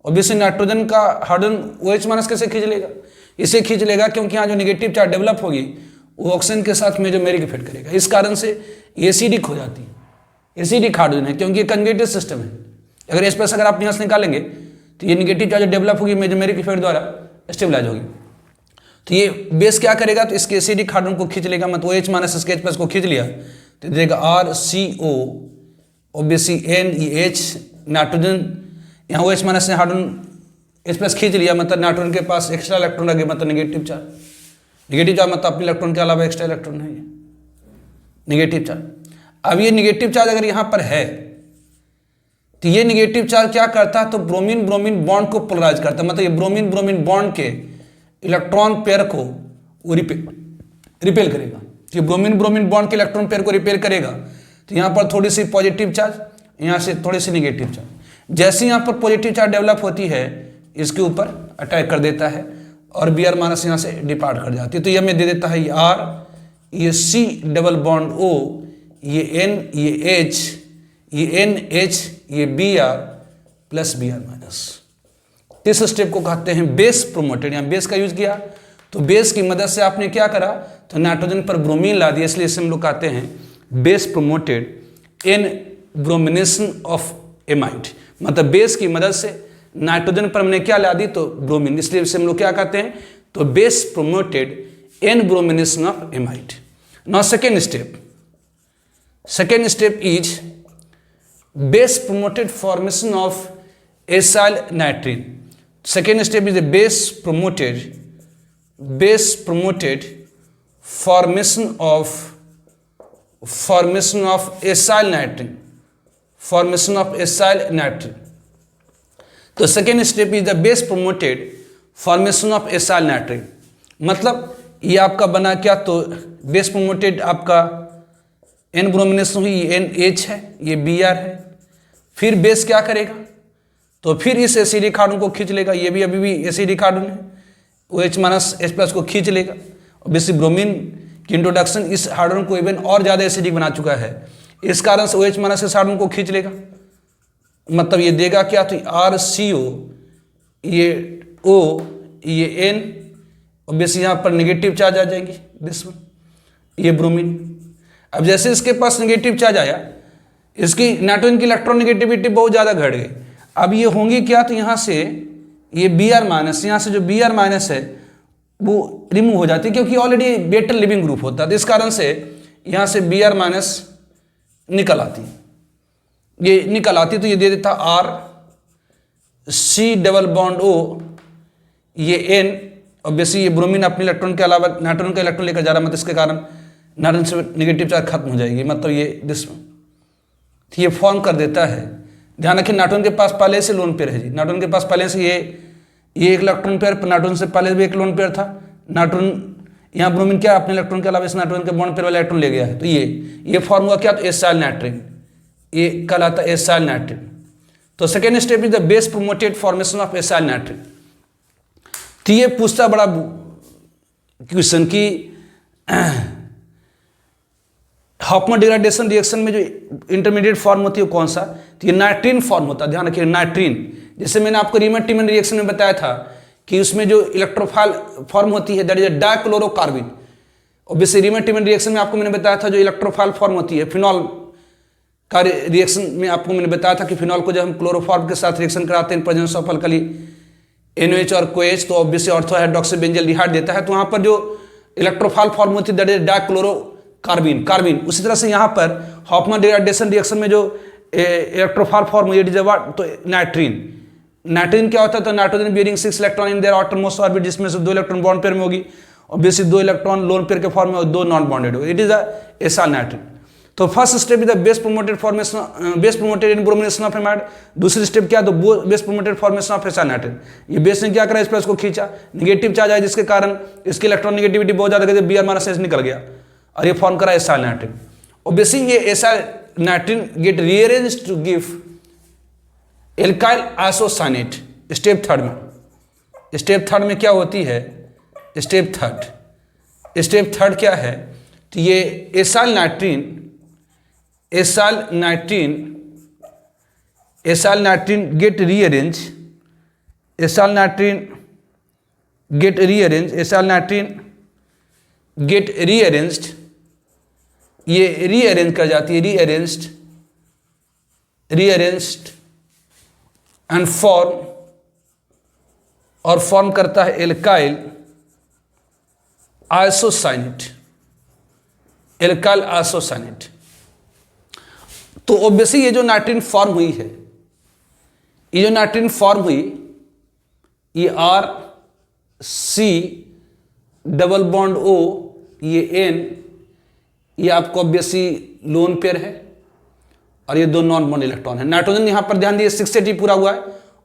ऑब्वियसली नाइट्रोजन का हाइड्रोजन OH माइनस कैसे खींच लेगा? इसे खींच लेगा क्योंकि यहाँ जो निगेटिव चार्ज डेवलप होगी वो ऑक्सीजन के साथ मेजोमेरिक इफेक्ट करेगा, इस कारण से एसिडिक हो जाती है, एसिडिक हाइड्रोजन है क्योंकि कंजुगेटेड सिस्टम है। अगर H+ अगर आप यहाँ से निकालेंगे तो ये निगेटिव चार्ज डेवलप होगी मेजोमेरिक इफेक्ट द्वारा स्टेबलाइज होगी। तो ये बेस क्या करेगा? तो इसके एसिडिक हाइड्रोजन को खींच लेगा, मतलब OH माइनस इसके H+ को खींच लिया तो देगा RCO, ऑब्वियसली NaH, नाइट्रोजन यहाँ OH माइनस ने हाइड्रोजन H+ खींच लिया, मतलब नाइट्रोजन के पास एक्स्ट्रा इलेक्ट्रॉन लगे, मतलब निगेटिव चार्ज। निगेटिव चार्ज मतलब अपने इलेक्ट्रॉन के अलावा एक्स्ट्रा इलेक्ट्रॉन है, ये निगेटिव चार्ज। अब ये निगेटिव चार्ज अगर यहाँ पर है तो ये निगेटिव चार्ज क्या करता है? तो ब्रोमीन ब्रोमीन बॉन्ड को पोलराइज करता है, मतलब ये ब्रोमीन ब्रोमीन बॉन्ड के इलेक्ट्रॉन पेयर को वो रिपेल करेगा। ये ब्रोमीन ब्रोमीन बॉन्ड के इलेक्ट्रॉन पेयर को रिपेल करेगा, तो यहाँ पर थोड़ी सी पॉजिटिव चार्ज, यहाँ से थोड़ी सी निगेटिव चार्ज। जैसे यहाँ पर पॉजिटिव चार्ज डेवलप होती है इसके ऊपर अटैक कर देता है और Br माइनस यहाँ से डिपार्ट कर जाती है। तो ये हमें दे देता है ये R, ये C डबल बॉन्ड O, ये N, ये H, ये NH, ये Br प्लस Br माइनस। इस स्टेप को कहते हैं बेस प्रोमोटेड। यहाँ बेस का यूज किया तो बेस की मदद से आपने क्या करा? तो नाइट्रोजन पर ब्रोमीन ला दिया, इसलिए इसे हम लोग कहते हैं base promoted N bromination of amide. मतलब बेस की मदद से नाइट्रोजन पर हमने क्या ला दी? तो ब्रोमीन, इसलिए इसे हम लोग क्या कहते हैं? तो base promoted N bromination of amide. Now second step is base promoted formation of acyl nitrene. Second step is the base promoted formation of acyl nitrogen। तो second step is the base promoted formation of acyl nitrate, मतलब ये आपका बना क्या, तो base promoted आपका N bromination हुई, ये NH है, ये Br है, फिर बेस क्या करेगा, तो फिर इस एसिडिक कार्बन को खींच लेगा, ये भी अभी भी एसिडिक कार्बन है, OH माइनस H+ को खींच लेगा। ऑब्वियसली ब्रोमीन की इंट्रोडक्शन इस हाइड्रोजन को इवन और ज़्यादा एसिडिक बना चुका है, इस कारण से OH माइनस इस हाइड्रोजन को खींच लेगा, मतलब ये देगा क्या, तो RCO, ये O, ये N, ऑब्वियसली यहाँ पर नेगेटिव चार्ज आ जाएंगी, दिस वन, ये ब्रोमीन। अब जैसे इसके पास नेगेटिव चार्ज आया, इसकी नाइट्रोजन की इलेक्ट्रॉन नेगेटिविटी बहुत ज़्यादा घट गई, अब ये होंगी क्या, तो यहाँ से ये Br माइनस, यहाँ से जो Br माइनस है वो रिमूव हो जाती है, क्योंकि ऑलरेडी बेटर लिविंग ग्रुप होता है, तो इस कारण से यहाँ से Br माइनस निकल आती, ये निकल आती, तो ये दे देता RC डबल बॉन्ड O, ये N, ऑब्वियसली ये ब्रोमीन अपने इलेक्ट्रॉन के अलावा नाइट्रोजन का इलेक्ट्रॉन लेकर जा रहा है, मतलब इसके कारण नाइट्रोजन से नेगेटिव चार्ज खत्म हो जाएगी, मतलब ये दिस, ये फॉर्म कर देता है। ध्यान रखिए नाइट्रोजन के पास पहले से लोन पेयर है जी, नाइट्रोजन के पास पहले से ये एक इलेक्ट्रॉन पेयर, नाइट्रोजन से पहले भी एक लोन पेयर था, नाइट्रोजन, यहाँ ब्रोमीन क्या अपने इलेक्ट्रॉन के अलावा इस नाइट्रोजन के बॉन्ड पेयर वाला इलेक्ट्रॉन ले गया है, तो ये फॉर्म हुआ क्या, तो एसाइल नाइट्रेट, ये कहलाता है एसाइल नाइट्रेट। तो second step is the base promoted formation of acyl nitrate. तो ये पूछता बड़ा क्वेश्चन की हॉफमैन डिग्रेडेशन रिएक्शन में जो इंटरमीडिएट फॉर्म होती है वो कौन सा, तो ये नाइट्रीन फॉर्म होता है, ध्यान रखिए नाइट्रीन। जैसे मैंने आपको रीमन टीमन रिएक्शन में बताया था कि उसमें जो इलेक्ट्रोफाइल फॉर्म होती है that is dichlorocarbene. Obviously Reimer Tiemann reaction में आपको मैंने बताया था जो इलेक्ट्रोफाइल फॉर्म होती है, फिनॉल का रिएक्शन में आपको मैंने बताया था कि फिनॉल को जब हम क्लोरोफॉर्म के साथ रिएक्शन कराते हैं प्रेजेंस ऑफ अल्कली NOH और COH, तो ऑब्वियसली ऑर्थो हाइड्रोक्सी बेंजल्डिहाइड देता है, तो वहाँ पर जो इलेक्ट्रोफाइल फॉर्म होती है दैट इज डाइक्लोरोकार्बिन, कार्बिन। उसी तरह से यहाँ पर हॉफमैन डिग्रेडेशन रिएक्शन में जो इलेक्ट्रोफाइल फॉर्म हुई तो नाइट्रीन। नाइट्रीन क्या होता है, तो nitrogen bearing 6 electron in their outermost orbit, जिसमें से 2 इलेक्ट्रॉन बॉन्ड पेयर में होगी, ऑब्वियसली 2 इलेक्ट्रॉन लोन पेयर के फॉर्म में और 2 नॉन बॉन्डेड होगी, it is a acyl nitrene. तो first step is the base promoted formation, base promoted in bromination of amide. दूसरी स्टेप क्या, तो base promoted formation of acyl nitrate. ये base ने क्या करा, इस प्लस को खींचा, नेगेटिव चार्ज आया जिसके कारण इसकी इलेक्ट्रॉन नेगेटिविटी बहुत ज्यादा गई, Br माइनस निकल गया और ये फॉर्म करा एसाइल नाइट्रेट। ऑब्वियसली ये acyl nitrate get rearranged to give alkyl isocyanate. Step third में क्या होती है, स्टेप थर्ड क्या है, तो ये एसाइल नाइट्रीन get rearranged, ये रीअरेंज कर जाती है, रीअरेंज्ड एंड फॉर्म करता है एल्काइल आइसोसाइनेट। तो ऑब्वियसली ये जो नाइट्रीन फॉर्म हुई है, ये RC डबल बॉन्ड O, ये N, ये आपको ऑब्वियसली लोन पेयर है और ये 2 नॉन बॉन्ड इलेक्ट्रॉन है। नाइट्रोजन यहां पर ध्यान दिए 680 पूरा हुआ है,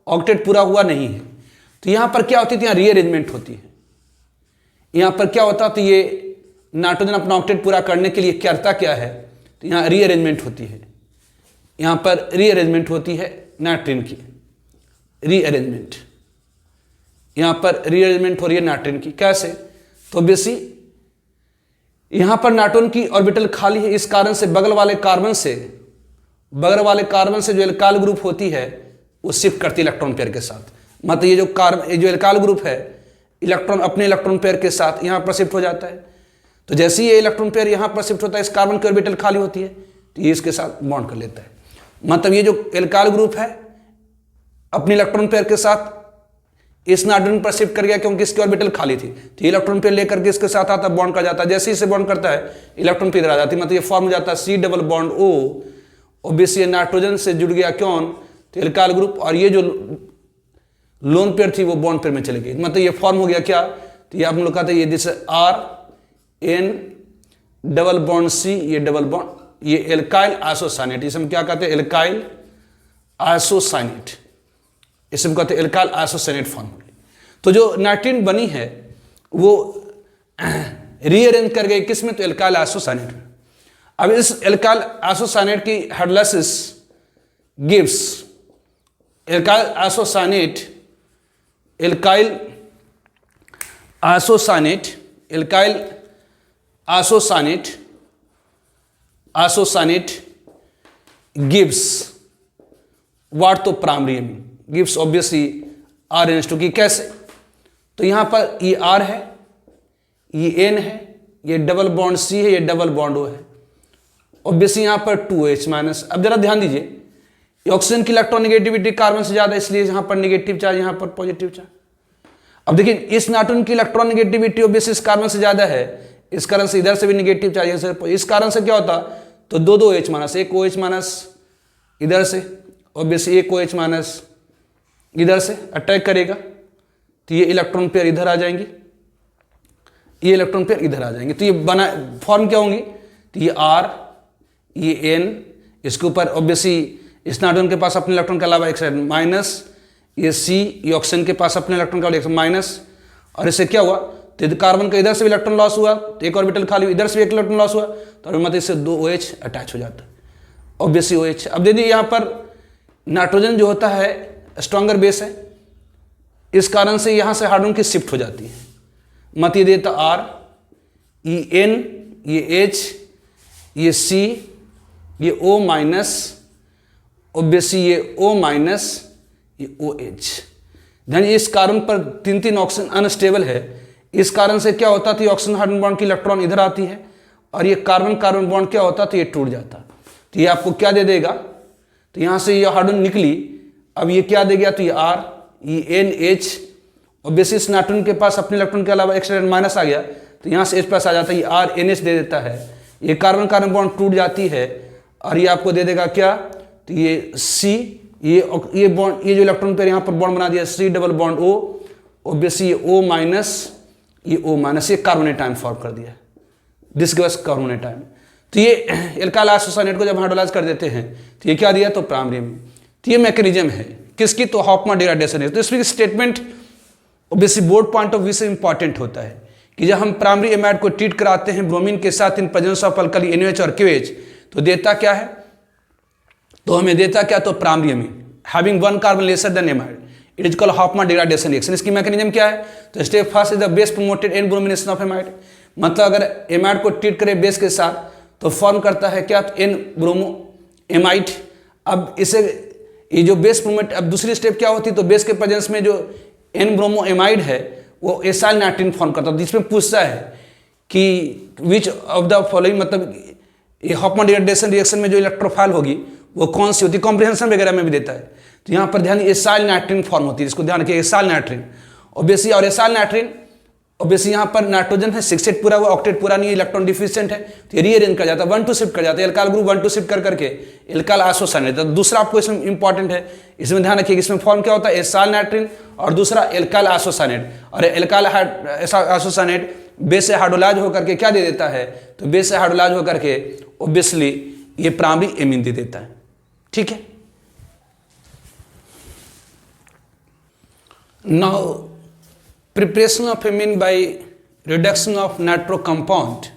ऑक्टेट पूरा हुआ नहीं है, तो यहां पर क्या होती है, यहां रीअरेंजमेंट होती है। यहां पर क्या होता है, तो ये नाइट्रोजन अपना ऑक्टेट पूरा करने के लिए करता क्या है, तो यहां रीअरेंजमेंट होती है, यहां पर रीअरेंजमेंट होती है नाइट्रीन की, रीअरेंजमेंट यहां पर रीअरेंजमेंट हो रही है नाइट्रीन की। कैसे, तो ऑब्वियसली यहां पर नाइट्रोजन की ऑर्बिटल खाली है, इस कारण से बगल वाले कार्बन से जो एल्काइल ग्रुप होती है वो शिफ्ट करती है इलेक्ट्रॉन पेयर के साथ। मतलब ये जो एल्काइल ग्रुप है इलेक्ट्रॉन अपने इलेक्ट्रॉन पेयर के साथ यहां पर शिफ्ट हो जाता है। तो जैसे ही ये इलेक्ट्रॉन पेयर यहां पर शिफ्ट होता है, इस कार्बन की ऑर्बिटल खाली होती है, तो ये इसके साथ बॉन्ड कर लेता है। मतलब ये जो एल्काइल ग्रुप है अपने इलेक्ट्रॉन पेयर के साथ इस नाइट्रोजन पर शिफ्ट कर गया, क्योंकि इसकी ऑर्बिटल खाली थी, तो ये इलेक्ट्रॉन पेयर लेकर के इसके साथ आता, बॉन्ड कर जाता है। जैसे ही इसे बॉन्ड करता है इलेक्ट्रॉन पेयर आ जाती है, मतलब ये फॉर्म हो जाता है C double bond O। Obviously nitrogen से जुड़ गया कौन, तो एल्काइल ग्रुप, और ये जो लोन पेयर थी वो बॉन्ड पेयर में चली गई, मतलब ये फॉर्म हो गया क्या, तो ये आप लोग कहते हैं ये this RN double bond C, ये डबल बॉन्ड, ये एल्काइल आइसोसाइनेट, इसमें क्या कहते हैं, एल्काइल आइसोसाइनेट, इसमें कहते हैं एल्काइल आइसोसाइनेट फॉर्म। तो तो जो नाइट्रीन बनी है वो रीअरेंज कर गई किस में, तो एल्काइल आइसोसाइनेट में। अब इस एल्काइल आइसोसाइनेट की hydrolysis gives alkyl isocyanate gives what, तो primary amine gives obviously RNH2 की। कैसे, तो यहां पर ये R है, ये N है, ये डबल बॉन्ड C है, ये डबल बॉन्ड O है, ऑब्वियसली यहां पर 2H माइनस। अब जरा ध्यान दीजिए, ऑक्सीजन की इलेक्ट्रॉनिगेटिविटी कार्बन से ज्यादा, इसलिए यहां पर नेगेटिव चार्ज, यहां पर पॉजिटिव चार्ज। अब देखिए इस नाइट्रोजन की इलेक्ट्रॉनिगेटिविटी ऑब्वियसली इस कार्बन से ज्यादा है, इस कारण से इधर से भी नेगेटिव चार्ज, इस कारण से क्या होता, तो 2H माइनस, एक OH माइनस इधर से, ऑब्वियसली एक OH माइनस इधर से अटैक करेगा, तो ये इलेक्ट्रॉन पेयर इधर आ जाएंगे, ये इलेक्ट्रॉन पेयर इधर आ जाएंगे, तो ये बना फॉर्म क्या होंगी, तो ये R, ये N, इसके ऊपर ऑब्वियसली इस नाइट्रोजन के पास अपने इलेक्ट्रॉन के अलावा एक साइड माइनस, ये C, ये ऑक्सीजन के पास अपने इलेक्ट्रॉन का एक माइनस, और इससे क्या हुआ, तो कार्बन का इधर से भी इलेक्ट्रॉन लॉस हुआ, तो एक ऑर्बिटल खाली, इधर से भी एक इलेक्ट्रॉन लॉस हुआ, तो मतलब इससे 2OH अटैच हो जाता है, ऑब्वियसली OH। अब देखिए यहाँ पर नाइट्रोजन जो होता है स्ट्रॉन्गर बेस है, इस कारण से यहाँ से हाइड्रोजन की शिफ्ट हो जाती है, मत ये देता R, ये N, ये H, ये C, ये O माइनस, ऑब्वियसली ये O माइनस, ये OH। ध्यान, इस कार्बन पर 3 ऑक्सीजन अनस्टेबल है, इस कारण से क्या होता, तो ऑक्सीजन हाइड्रोजन बॉन्ड की इलेक्ट्रॉन इधर आती है, और ये कार्बन कार्बन बॉन्ड क्या होता, तो ये टूट जाता, तो ये आपको क्या दे देगा, तो यहाँ से ये हाइड्रोजन निकली, अब ये क्या दे गया, तो ये R, ये NH, ऑब्वियसली इस नाइट्रोजन के पास अपने इलेक्ट्रॉन के अलावा एक माइनस आ गया, तो यहाँ से H प्लस आ जाता है, ये RNH दे देता है, ये कार्बन कार्बन बॉन्ड टूट जाती है, और ये आपको दे देगा क्या, तो ये C, ये बॉन्ड, ये जो इलेक्ट्रॉन पेयर यहाँ पर बॉन्ड बना दिया C double bond O, obviously ये O माइनस, ये O माइनस, ये कार्बोनेट आयन फॉर्म कर दिया, दिस गिव्स कार्बोनेट आयन। तो ये एल्काइल आइसोसाइनेट को जब हाइड्रोलाइज कर देते हैं तो ये क्या दिया, तो प्राइमरी में। तो ये मैकेनिज्म है किसकी, तो हॉफमैन डिग्रेडेशन है। तो इसमें statement obviously board point of view से इंपॉर्टेंट होता है कि जब हम प्राइमरी एमाइड को ट्रीट कराते हैं ब्रोमीन के साथ in presence of alkali NaOH और KOH, तो देता क्या है, तो हमें देता क्या, तो primary amine having 1 carbon lesser than amide, it is called Hofmann degradation reaction. इसकी मैकेनिज्म क्या है, तो step first is the base promoted N bromination of amide, मतलब अगर एमाइड को ट्रीट करे बेस के साथ तो फॉर्म करता है क्या, तो एन ब्रोमो एमाइड। अब इसे ये जो बेस प्रोमोट, अब दूसरी स्टेप क्या होती है, तो बेस के प्रेजेंस में जो एन ब्रोमो एमाइड है वो एसाइल नाइट्रीन फॉर्म करता है, जिसमें पूछता है कि विच ऑफ द फॉलोइंग, मतलब ये हॉफमैन डिग्रेडेशन रिएक्शन में जो इलेक्ट्रोफाइल होगी वो कौन सी होती है, कॉम्प्रिहेंशन वगैरह में भी देता है। तो यहाँ पर ध्यान, एसाइल नाइट्रीन फॉर्म होती है, इसको ध्यान रखिए, एसाइल नाइट्रीन ऑब्वियसली। और एसाइल नाइट्रीन ऑब्वियसली यहाँ पर नाइट्रोजन है 6 पूरा हुआ, ऑक्टेट पूरा नहीं, इलेक्ट्रॉन डिफिशिएंट है, तो ये रीअरेंज कर जाता है, 1 2 शिफ्ट कर जाता है, एल्काइल ग्रुप 1 2 शिफ्ट कर करके एल्काइल आइसोसाइनेट। तो दूसरा आपको इसमें इंपॉर्टेंट है, इसमें ध्यान रखिए, इसमें फॉर्म क्या होता है, एसाइल नाइट्रीन, और दूसरा एल्काइल आइसोसाइनेट। और एल्काइल आइसोसाइनेट बेस से हाइड्रोलाइज होकर के क्या दे देता है, तो बेस से हाइड्रोलाइज होकर के ऑब्वियसली ये प्राइमरी एमीन दे देता है, ठीक है। Now preparation of amine by reduction of nitro compound.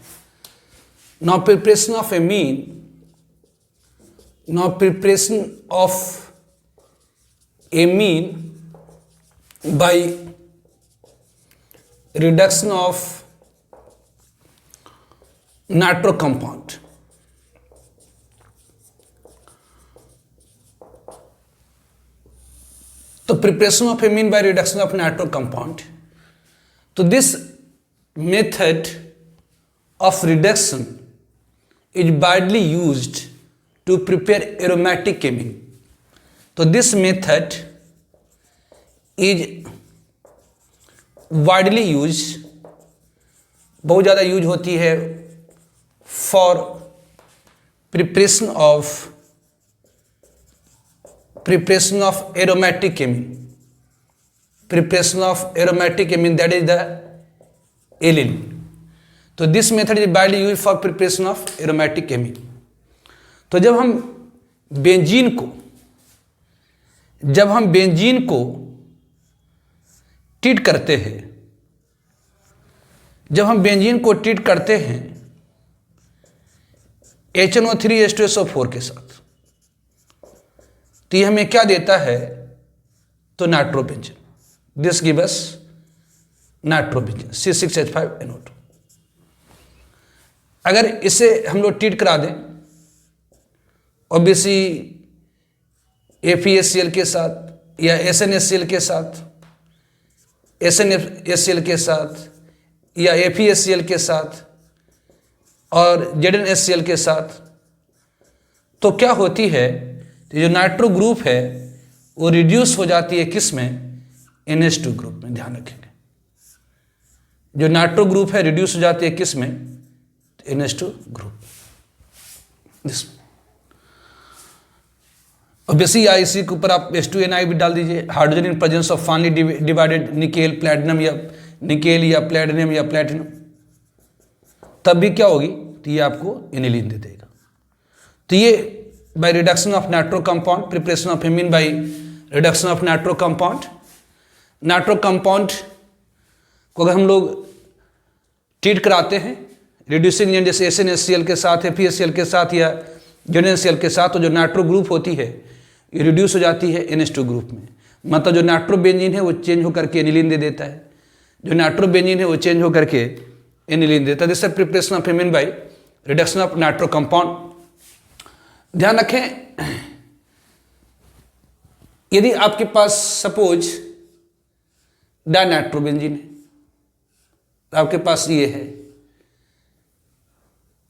Now preparation of amine by reduction of nitro compound. तो preparation of amine by reduction of nitro compound. So this method of reduction is widely used to prepare aromatic amine. So this method is widely used, बहुत ज़्यादा use होती है for preparation of aromatic amine. Preparation of aromatic amine, that is the aniline. तो this method is widely used for preparation of aromatic amine. तो जब हम benzene को treat करते हैं, जब हम बेंजीन को ट्रीट करते हैं HNO3H2SO4 के साथ, तो ये हमें क्या देता है, तो nitrobenzene, this give us nitrobenzene C6H5NO2। अगर इसे हम लोग ट्रीट करा दें ऑब्वियसली APHCl के साथ या SNHCl के साथ, SNHCl के साथ या APHCl के साथ और ZnHCl के साथ, तो क्या होती है, जो नाइट्रो ग्रुप है वो रिड्यूस हो जाती है किस में, NH2 ग्रुप में। ध्यान रखेंगे, जो नाइट्रो ग्रुप है रिड्यूस हो जाती है किस में, NH2 ग्रुप। दिस ऑब्वियसली इसी के ऊपर आप H2Ni भी डाल दीजिए, hydrogen in presence of finally divided nickel platinum या निकेल या प्लैटिनम या प्लैटिनम, तब भी क्या होगी, तो ये आपको एनिलीन दे देगा। तो ये by reduction of nitro compound, preparation of amine by reduction of nitro compound. Nitro compound को अगर हम लोग ट्रीट कराते हैं रिड्यूसिंग एजेंट जैसे SNHCl के साथ, APHCl के साथ या ZnHCl के साथ, तो जो नाइट्रो ग्रुप होती है ये रिड्यूस हो जाती है NH2 ग्रुप में। मतलब जो नाइट्रोबेंजीन है वो चेंज होकर के एनिलीन दे देता है, जो नाइट्रोबेंजीन है वो चेंज होकर के एनिलीन देता है। This is preparation of amine by reduction of nitro compound. ध्यान रखें, यदि आपके पास सपोज डाइनाइट्रोबेंजीन है, आपके पास ये है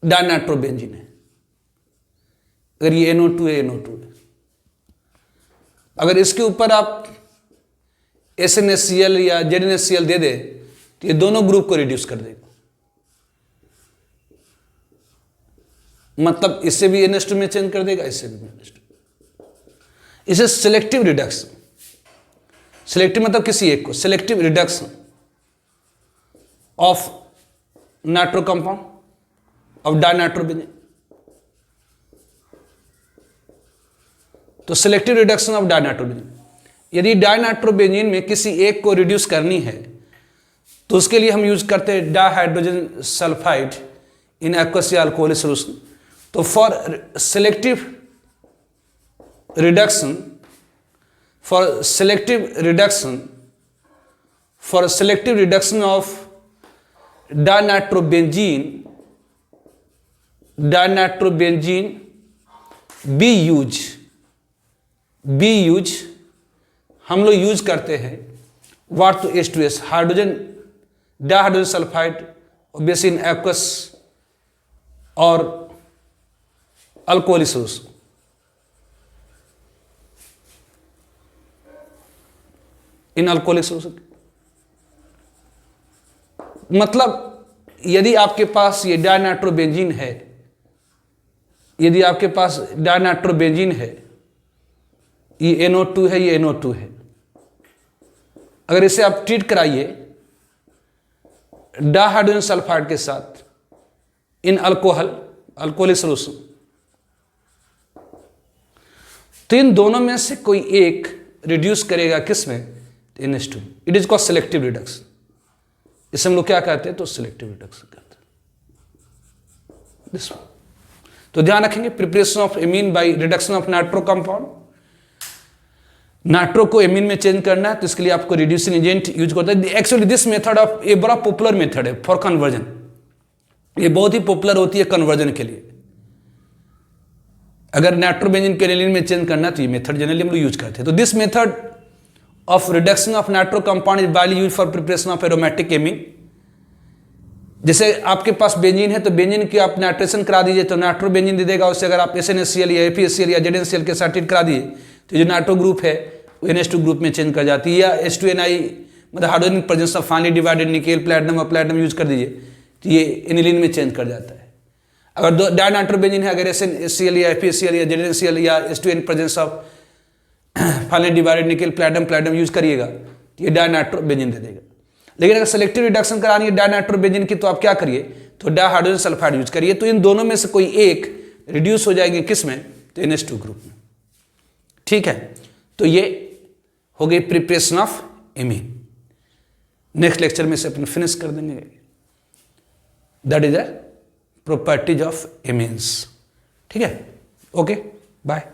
डाइनाइट्रोबेंजीन है, अगर ये NO2 है, NO2 है, अगर इसके ऊपर आप SNHCl या ZnHCl दे दे तो ये दोनों ग्रुप को रिड्यूस कर देगा। मतलब इससे भी NH2 में चेंज कर देगा, इससे भी NH2। इसे सिलेक्टिव रिडक्शन, सिलेक्टिव मतलब किसी एक को, selective reduction of nitro compound of dinitrobenzene. तो सिलेक्टिव रिडक्शन ऑफ डाइनाइट्रोबेंजीन, यदि डाइनाइट्रोबेंजीन में किसी एक को रिड्यूस करनी है तो उसके लिए हम यूज करते हैं डाइहाइड्रोजन सल्फाइड इन एक्वस या अल्कोहलिक सॉल्यूशन। तो for selective reduction, for selective reduction of dinitrobenzene B use हम लोग यूज करते हैं वाट, तो H2S hydrogen dihydrogen sulphide obviously in aqueous और अल्कोहलिक सॉल्यूशन। इन अल्कोहलिक सॉल्यूशन मतलब यदि आपके पास ये डाइनाइट्रोबेंजीन है, यदि आपके पास डाइनाइट्रोबेंजीन है, ये NO2 है, ये NO2 है, अगर इसे आप ट्रीट कराइए डाइहाइड्रोजन सल्फाइड के साथ इन अल्कोहलिक सॉल्यूशन, तो इन दोनों में से कोई एक रिड्यूस करेगा किसमें, NH2। It is called selective reduction. इसे हम लोग क्या कहते हैं, तो सिलेक्टिव रिडक्शन कहते हैं। दिस तो ध्यान रखेंगे, preparation of amine by reduction of nitro compound. Nitro को एमीन में चेंज करना है तो इसके लिए आपको रिड्यूसिंग एजेंट यूज करता है। एक्चुअली दिस मेथड ऑफ, ये बड़ा पॉपुलर मेथड है फॉर कन्वर्जन, ये बहुत ही पॉपुलर होती है कन्वर्जन के लिए। अगर नाइट्रोबेंजीन को एनिलीन में चेंज करना तो ये मेथड जनरली हम लोग यूज करते हैं। तो this method of reduction of nitro compound is widely use for preparation of aromatic amine. जैसे आपके पास बेंजीन है तो बेंजीन की आप नाइट्रेशन करा दीजिए तो नाइट्रोबेंजीन दे देगा। उससे अगर आप SNHCl या APHCl या ZnHCl के साथ ट्रीट करा दिए तो जो नाइट्रो ग्रुप है वो NH2 ग्रुप में चेंज कर जाती है। या H2Ni मतलब hydrogen presence of finally divided nickel platinum और प्लैटिनम यूज कर दीजिए तो ये एनिलीन में चेंज कर जाता है। अगर डाइनाइट्रोबेंजीन है, अगर SNHCl या APHCl या ZnHCl या H2N presence of finally divided nickel platinum use करिएगा तो ये डाइनाइट्रोबेंजीन दे देगा। लेकिन अगर सेलेक्टिव रिडक्शन करानी है डाइनाइट्रोबेंजीन की तो आप क्या करिए, तो डाइहाइड्रोजन सल्फाइड यूज करिए। तो इन दोनों में से कोई एक रिड्यूस हो जाएगी किस में, तो NH2 ग्रुप में। ठीक है, तो ये हो गई preparation of amine. Next lecture में इसे अपन फिनिश कर देंगे। That is the properties of amines. ठीक है, ओके, बाय।